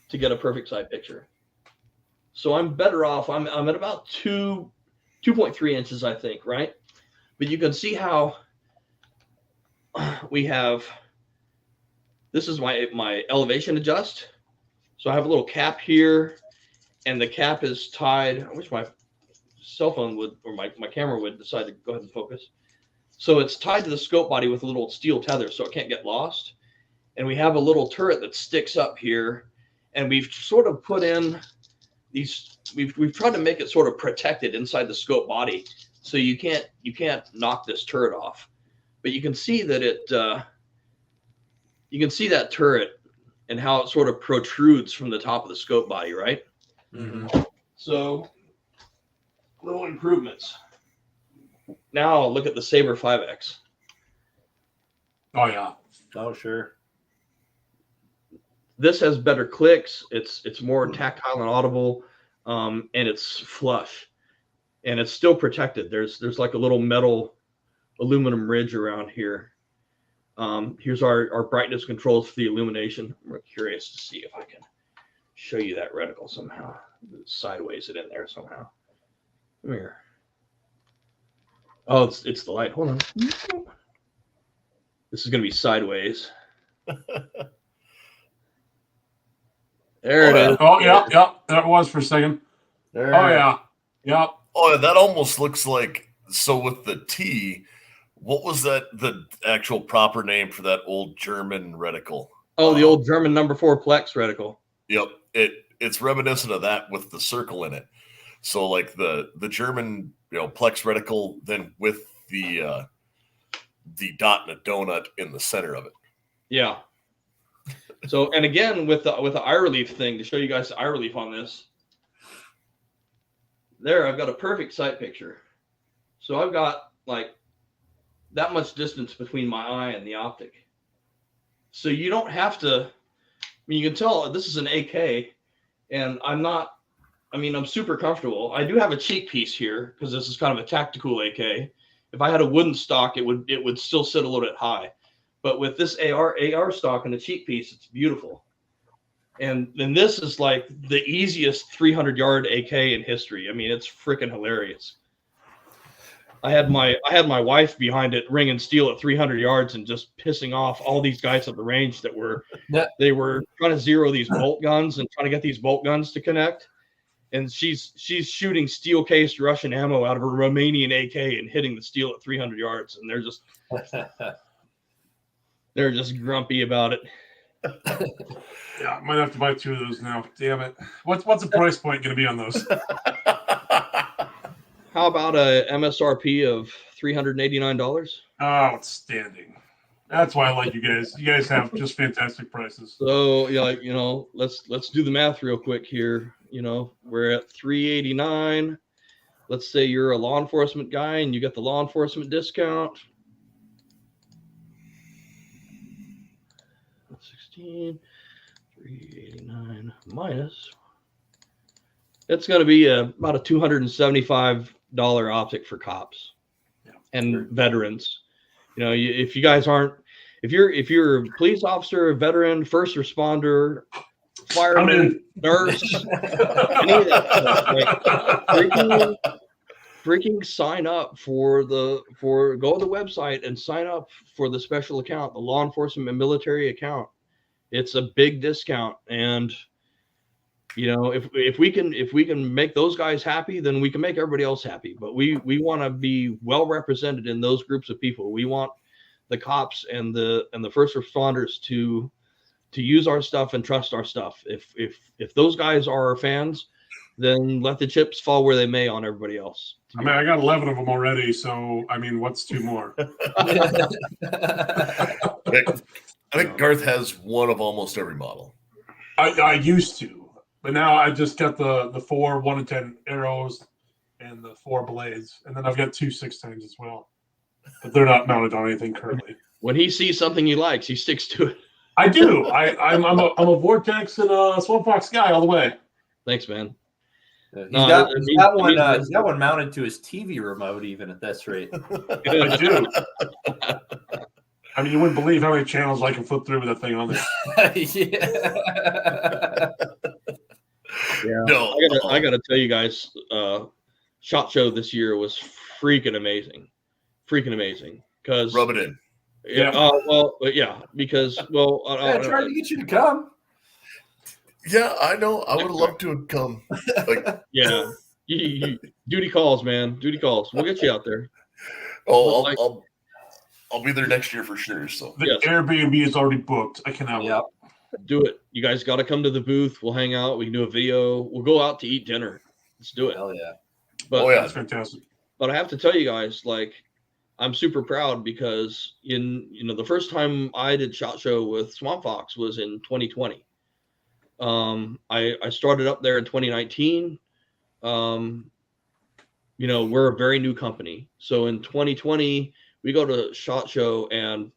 to get a perfect sight picture. So I'm better off. I'm at about 2.3 inches, I think, right? But you can see how we have, this is my elevation adjust. So I have a little cap here, and the cap is tied. I wish my cell phone would, or my camera would decide to go ahead and focus. So it's tied to the scope body with a little steel tether so it can't get lost. And we have a little turret that sticks up here, and we've sort of put in these, we've tried to make it sort of protected inside the scope body so you can't knock this turret off. But you can see that you can see that turret and how it sort of protrudes from the top of the scope body, right? Mm-hmm. So little improvements. Now look at the Saber 5X. Oh yeah. Oh sure. This has better clicks. It's more tactile and audible, and it's flush, and it's still protected. There's like a little metal aluminum ridge around here. Here's our brightness controls for the illumination. I'm curious to see if I can show you that reticle somehow. Sideways it in there somehow. Come here. Oh, it's the light. Hold on. This is going to be sideways. There it is. Oh, yeah. That was for a second. There. Oh, yeah. Yep. Oh, that almost looks like, so with the T, what was that, the actual proper name for that old German reticle? Oh, the old German number 4 Plex reticle. Yep. it's reminiscent of that with the circle in it. So like the German, Plex reticle, then with the dot and a donut in the center of it. Yeah. So, and again, with the eye relief thing, to show you guys the eye relief on this, there, I've got a perfect sight picture. So I've got like that much distance between my eye and the optic. So you don't have to, you can tell this is an AK, and I'm super comfortable. I do have a cheek piece here because this is kind of a tactical AK. If I had a wooden stock, it would still sit a little bit high. But with this AR stock and the cheek piece, it's beautiful. And then this is like the easiest 300-yard AK in history. I mean, it's freaking hilarious. I had my wife behind it ringing steel at 300 yards and just pissing off all these guys at the range they were trying to zero these bolt guns and trying to get these bolt guns to connect. And she's shooting steel cased Russian ammo out of a Romanian AK and hitting the steel at 300 yards. And they're just grumpy about it. Yeah, I might have to buy 2 of those now. Damn it. What's the price point going to be on those? How about a MSRP of $389? Oh, outstanding. That's why I like you guys. You guys have just fantastic prices. So yeah, let's do the math real quick here. We're at $389. Let's say you're a law enforcement guy and you get the law enforcement discount. 16, 389 minus. It's going to be about a $275 optic for cops and veterans. If you guys aren't, if you're a police officer, a veteran, first responder, fireman, nurse, any of that stuff, like, freaking sign up go to the website and sign up for the special account, the law enforcement and military account. It's a big discount, and if we can make those guys happy, then we can make everybody else happy. But we want to be well represented in those groups of people. We want the cops and the first responders to use our stuff and trust our stuff. If those guys are our fans, then let the chips fall where they may on everybody else. I got 11 of them already, so what's 2 more? I think Garth has one of almost every model. I used to, but now I just got the 4 1-in-10 arrows and the 4 blades, and then I've got 2 610s as well. But they're not mounted on anything currently. When he sees something he likes, he sticks to it. I do. I'm a Vortex and a Swampfox guy all the way. Thanks, man. He's got one mounted to his TV remote even at this rate. I do. You wouldn't believe how many channels I can flip through with that thing on there. Yeah. No, I gotta tell you guys, SHOT Show this year was freaking amazing. Because rub it in. Yeah. Because I tried to get you to come. Yeah, I know. I would have loved to have come. Yeah. Duty calls, man. Duty calls. We'll get you out there. I'll be there next year for sure. So the Airbnb is already booked. I cannot wait. Do it. You guys got to come to the booth. We'll hang out. We can do a video. We'll go out to eat dinner. Let's do it. Hell yeah. But that's fantastic. But I have to tell you guys, I'm super proud because the first time I did SHOT Show with Swampfox was in 2020. I started up there in 2019. We're a very new company. So in 2020, we go to SHOT Show and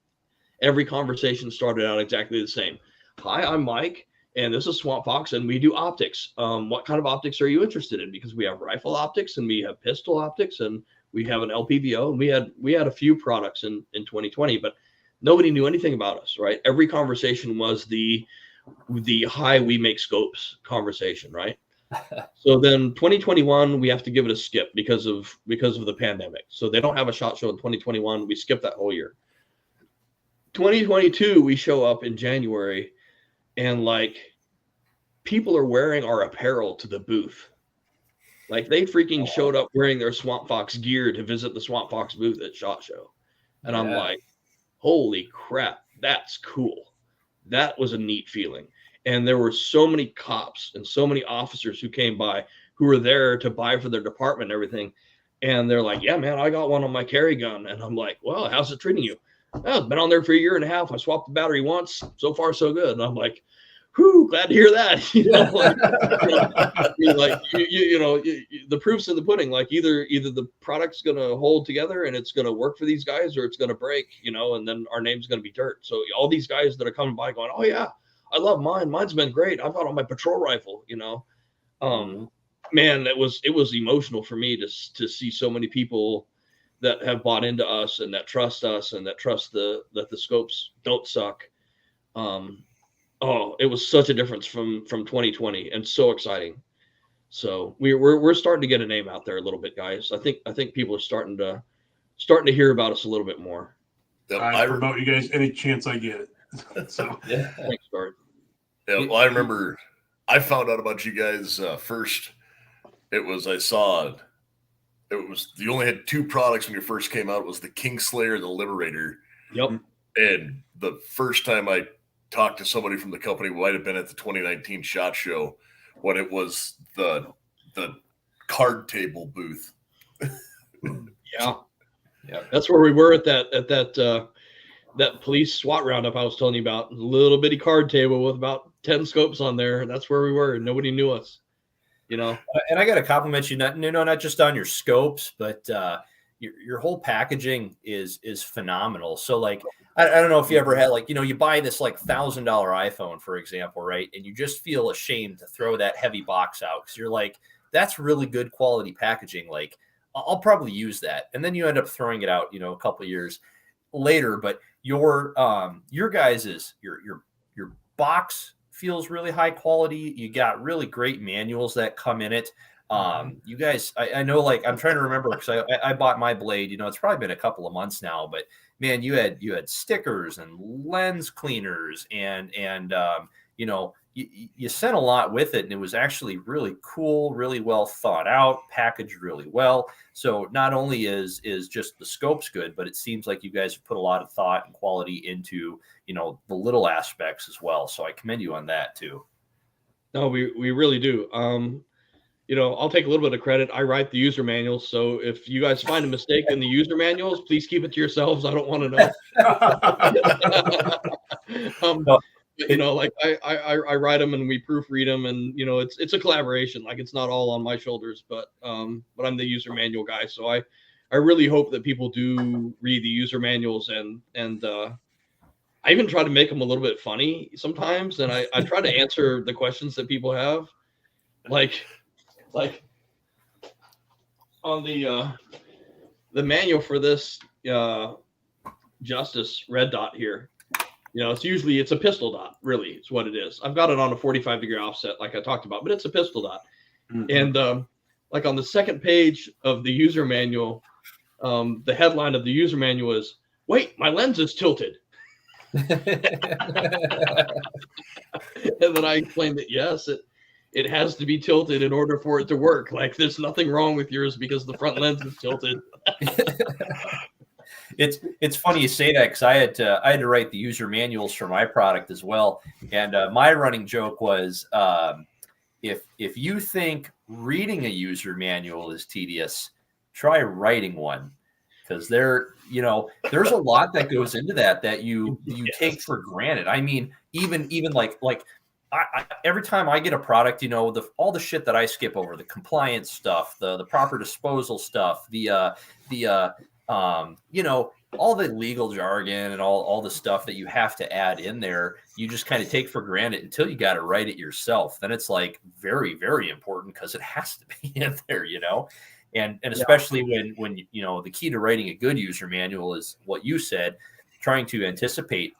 every conversation started out exactly the same. Hi, I'm Mike, and this is Swampfox, and we do optics. What kind of optics are you interested in? Because we have rifle optics and we have pistol optics and we have an LPVO, and we had a few products in 2020, but nobody knew anything about us, right? Every conversation was the hi, we make scopes conversation, right? So then 2021, we have to give it a skip because of the pandemic. So they don't have a SHOT Show in 2021. We skipped that whole year. 2022, we show up in January and people are wearing our apparel to the booth. They freaking showed up wearing their Swampfox gear to visit the Swampfox booth at SHOT Show. And I'm like, holy crap, that's cool. That was a neat feeling. and there were so many cops and so many officers who came by who were there to buy for their department and everything. And they're like, yeah, man, I got one on my carry gun. And I'm like, well, how's it treating you? Oh, it's been on there for a year and a half. I swapped the battery once. So far, so good. And I'm like, whew, glad to hear that. You know, the proof's in the pudding. Like either the product's going to hold together and it's going to work for these guys, or it's going to break, you know, and then our name's going to be dirt. So all these guys that are coming by going, oh yeah, I love mine. Mine's been great. I've got on my patrol rifle, you know. Man, it was emotional for me to see so many people that have bought into us and that trust us and that trust that the scopes don't suck. It was such a difference from 2020 and so exciting. So we're starting to get a name out there a little bit, guys. I think people are starting to hear about us a little bit more. I promote you guys any chance I get. So yeah, thanks, Bart. Yeah, well, I remember I found out about you guys first. You only had 2 products when you first came out. It was the Kingslayer, the Liberator. Yep. And the first time I talked to somebody from the company might have been at the 2019 SHOT Show when it was the card table booth. Yeah. That's where we were at that police SWAT roundup I was telling you about. A little bitty card table with about 10 scopes on there. That's where we were, and nobody knew us. You know, and I got to compliment you, not just on your scopes, but your whole packaging is phenomenal. So like, I don't know if you ever had like, you buy this like $1,000 iPhone, for example, right? And you just feel ashamed to throw that heavy box out because you're like, that's really good quality packaging. Like, I'll probably use that, and then you end up throwing it out, a couple of years later. But your guys's your box feels really high quality. You got really great manuals that come in it. You guys, I know, like, I'm trying to remember because I bought my blade, it's probably been a couple of months now, but man, you had stickers and lens cleaners and you sent a lot with it, and it was actually really cool, really well thought out, packaged really well. So not only is just the scopes good, but it seems like you guys have put a lot of thought and quality into, the little aspects as well. So I commend you on that too. No, we really do. I'll take a little bit of credit. I write the user manuals. So if you guys find a mistake in the user manuals, please keep it to yourselves. I don't want to know. I write them and we proofread them, and it's a collaboration. Like, it's not all on my shoulders, but I'm the user manual guy. So I really hope that people do read the user manuals, and I even try to make them a little bit funny sometimes, and I try to answer the questions that people have, like on the manual for this Justice red dot here. It's a pistol dot, really. It's what it is. I've got it on a 45-degree offset, like I talked about, but it's a pistol dot. Mm-hmm. And like on the second page of the user manual, the headline of the user manual is, "Wait, my lens is tilted." And then I explained that yes, it has to be tilted in order for it to work. Like, there's nothing wrong with yours because the front lens is tilted. It's funny you say that, because I had to write the user manuals for my product as well, and my running joke was, if you think reading a user manual is tedious, try writing one, because there's a lot that goes into that you yes. take for granted. I mean, even like I every time I get a product, all the shit that I skip over, the compliance stuff, the proper disposal stuff, all the legal jargon and all the stuff that you have to add in there, you just kind of take for granted until you got to write it yourself. Then it's like very, very important because it has to be in there, and especially when the key to writing a good user manual is what you said, trying to anticipate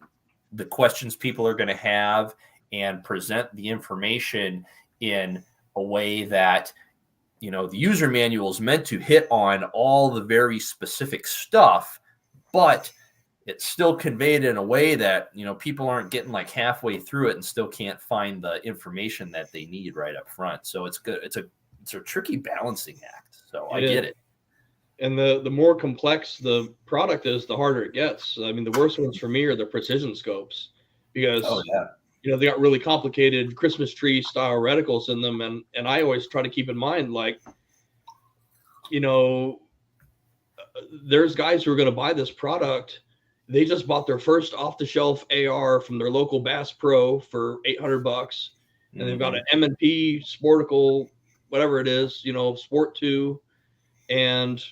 the questions people are going to have and present the information in a way that the user manual is meant to hit on all the very specific stuff, but it's still conveyed in a way that, people aren't getting like halfway through it and still can't find the information that they need right up front. So it's good. It's a tricky balancing act. So I get it. And the more complex the product is, the harder it gets. I mean, the worst ones for me are the precision scopes, because they got really complicated Christmas tree style reticles in them. And I always try to keep in mind, like, there's guys who are going to buy this product. They just bought their first off the shelf AR from their local Bass Pro for $800. And they've got an M&P Sportical, whatever it is, Sport 2. And,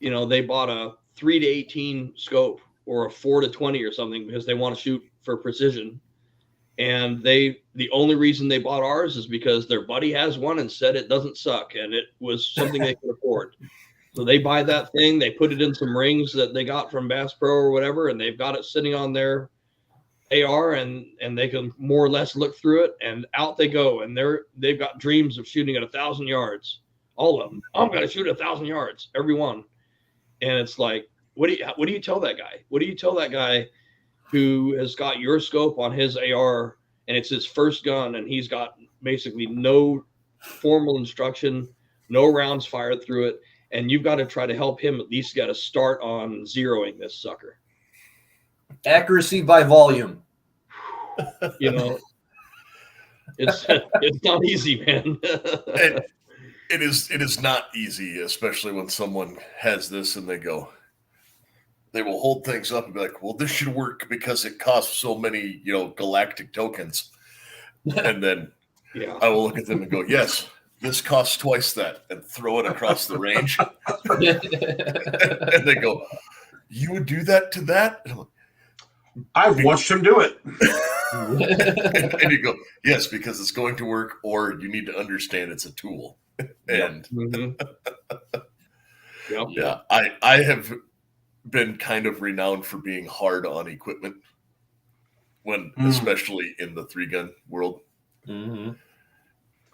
they bought a 3 to 18 scope or a 4 to 20 or something because they want to shoot for precision. And the only reason they bought ours is because their buddy has one and said it doesn't suck. And it was something they could afford. So they buy that thing, they put it in some rings that they got from Bass Pro or whatever, and they've got it sitting on their AR, and they can more or less look through it, and out they go. And they've got dreams of shooting at 1,000 yards. All of them. I'm going to shoot 1,000 yards, every one. And it's like, what do you tell that guy? What do you tell that guy who has got your scope on his AR, and it's his first gun, and he's got basically no formal instruction, no rounds fired through it, and you've got to try to help him at least get a start on zeroing this sucker. Accuracy by volume. It's not easy, man. It is not easy, especially when someone has this and they will hold things up and be like, well, this should work because it costs so many, galactic tokens. And then I will look at them and go, yes, this costs twice that, and throw it across the range. And they go, you would do that to that? And I'm like, I've watched him do it. and you go, yes, because it's going to work, or you need to understand it's a tool. And yeah, I have been kind of renowned for being hard on equipment especially in the 3-gun world. Mm-hmm.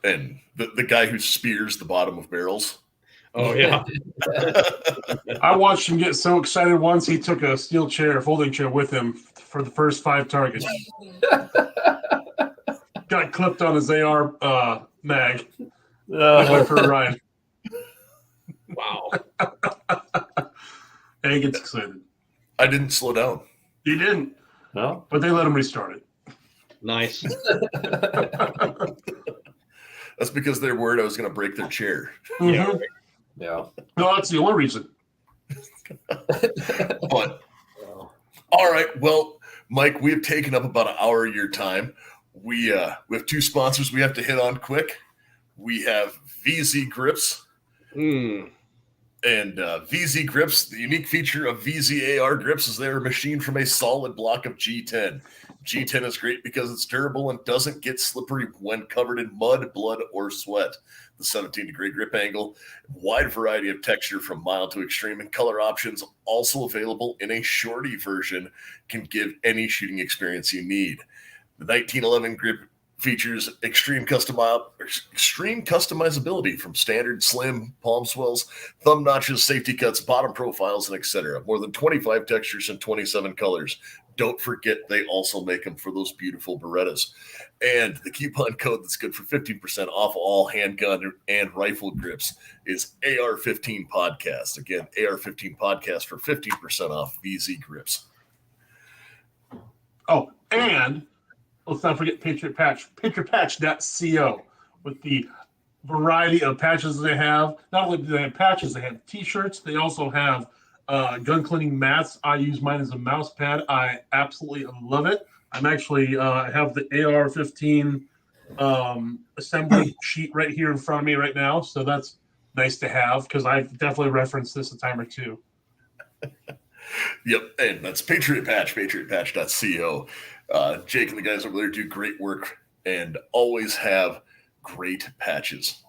And the guy who spears the bottom of barrels. Oh, yeah. I watched him get so excited once he took a folding chair with him for the first 5 targets. Got clipped on his AR mag. Went for a ride. Wow. And he gets excited. I didn't slow down. He didn't. No? But they let him restart it. Nice. That's because they're worried I was going to break their chair. Mm-hmm. Yeah. No, that's the only reason. But, all right. Well, Mike, we have taken up about an hour of your time. We have 2 sponsors we have to hit on quick. We have VZ Grips. And VZ Grips, the unique feature of VZ AR grips is they're machined from a solid block of G10. G10 is great because it's durable and doesn't get slippery when covered in mud, blood, or sweat. The 17-degree grip angle, wide variety of texture from mild to extreme, and color options also available in a shorty version can give any shooting experience you need. The 1911 grip features extreme customizability from standard, slim, palm swells, thumb notches, safety cuts, bottom profiles, and etc. More than 25 textures and 27 colors. Don't forget they also make them for those beautiful Berettas. And the coupon code that's good for 15% off all handgun and rifle grips is AR-15 Podcast. Again, AR-15 Podcast for 15% off VZ grips. Oh, and let's not forget Patriot Patch, patriotpatch.co, with the variety of patches they have. Not only do they have patches, they have T-shirts. They also have gun cleaning mats. I use mine as a mouse pad. I absolutely love it. I'm actually have the AR-15 assembly sheet right here in front of me right now, so that's nice to have because I've definitely referenced this a time or two. Yep, and that's Patriot Patch, patriotpatch.co. Jake and the guys over there do great work and always have great patches.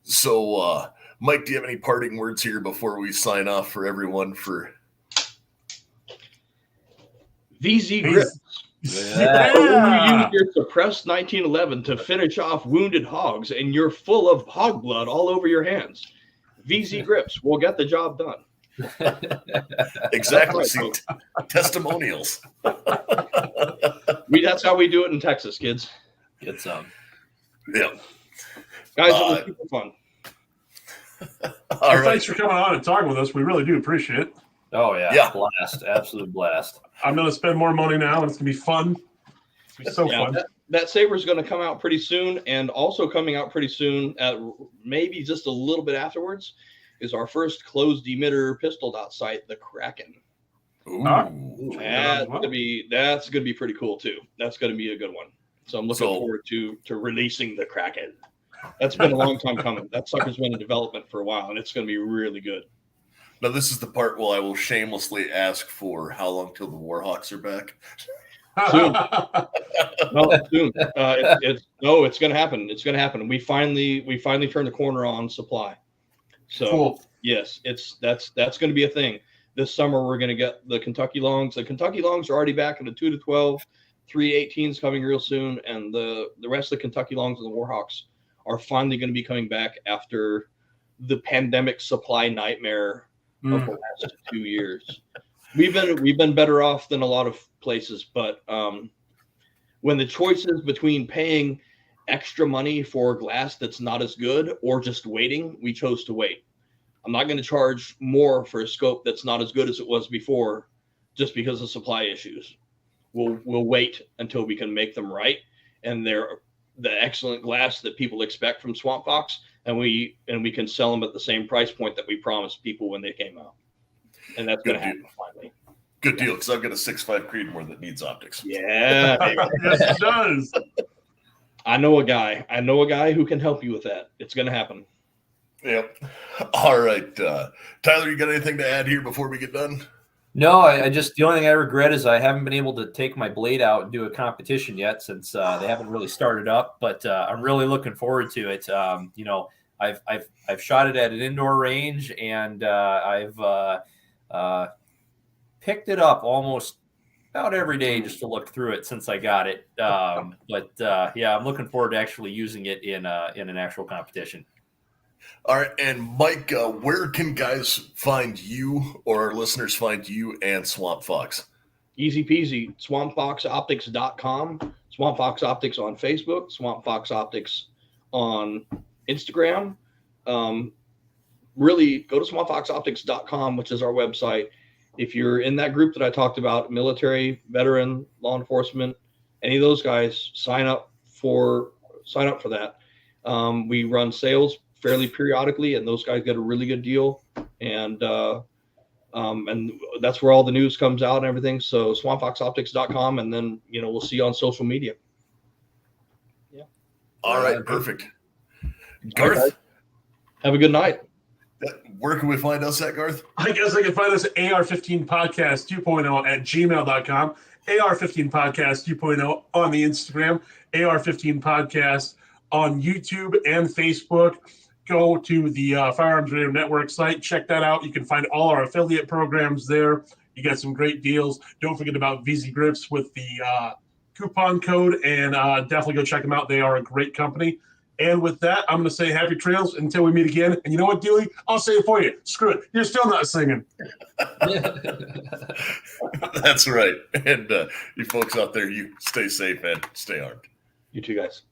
So, Mike, do you have any parting words here before we sign off for everyone for VZ Grips? Yeah. You use your suppressed 1911 to finish off wounded hogs, and you're full of hog blood all over your hands. VZ Grips will get the job done. Exactly. See, testimonials. That's how we do it in Texas, kids. Get some. Yeah. Guys, it was super fun. All right. Thanks for coming on and talking with us. We really do appreciate it. Oh yeah, Yeah. blast, absolute blast. I'm going to spend more money now, and it's going to be fun. It's going to be so Yeah, fun. that saber is going to come out pretty soon, and also coming out pretty soon, maybe just a little bit afterwards, is our first closed emitter pistol dot sight, the Kraken. Ooh. That's gonna be pretty cool too. That's gonna be a good one. So I'm looking forward to releasing the Kraken. That's been a long time coming. That sucker's been in development for a while, and it's gonna be really good. Now this is the part where I will shamelessly ask for how long till the Warhawks are back. Soon. No, soon. It's gonna happen. It's gonna happen. We finally turned the corner on supply. So Cool. yes, that's gonna be a thing. This summer we're gonna get the Kentucky Longs. The Kentucky Longs are already back in the 2 to 12, 318s coming real soon, and the rest of the Kentucky Longs and the Warhawks are finally going to be coming back after the pandemic supply nightmare of the last 2 years. We've been better off than a lot of places, but when the choice is between paying extra money for glass that's not as good or just waiting, we chose to wait. I'm not going to charge more for a scope that's not as good as it was before just because of supply issues. We'll wait until we can make them right, and they're the excellent glass that people expect from Swampfox, and we can sell them at the same price point that we promised people when they came out. And that's going to happen finally. Good deal, because I've got a 6.5 Creedmoor that needs optics. Yeah. Yes, it does. I know a guy who can help you with that. It's going to happen. Yep. All right. Tyler, you got anything to add here before we get done? No, I just, the only thing I regret is I haven't been able to take my blade out and do a competition yet since they haven't really started up, but I'm really looking forward to it. You know, I've shot it at an indoor range, and I've picked it up almost about every day just to look through it since I got it. But yeah, I'm looking forward to actually using it in an actual competition. All right. And Mike, where can guys find you or our listeners find you and Swampfox? Easy peasy. Swampfoxoptics.com. Swampfox Optics on Facebook. Swampfox Optics on Instagram. Really, go to swampfoxoptics.com, which is our website. If you're in that group that I talked about, military, veteran, law enforcement, any of those guys, sign up for that. We run sales fairly periodically, and those guys get a really good deal. And that's where all the news comes out and everything. So swampfoxoptics.com, and then, you know, we'll see you on social media. Yeah. All right. Perfect. Garth, have a good night. Where can we find us at, Garth? I guess I can find us at AR-15 Podcast 2.0 at gmail.com, AR-15 Podcast 2.0 on the Instagram, AR-15 Podcast on YouTube and Facebook. Go to the Firearms Radio Network site. Check that out. You can find all our affiliate programs there. You get some great deals. Don't forget about VZ Grips with the coupon code, and definitely go check them out. They are a great company. And with that, I'm going to say happy trails until we meet again. And you know what, Dewey? I'll say it for you. Screw it. You're still not singing. That's right. And you folks out there, you stay safe and stay armed. You too, guys.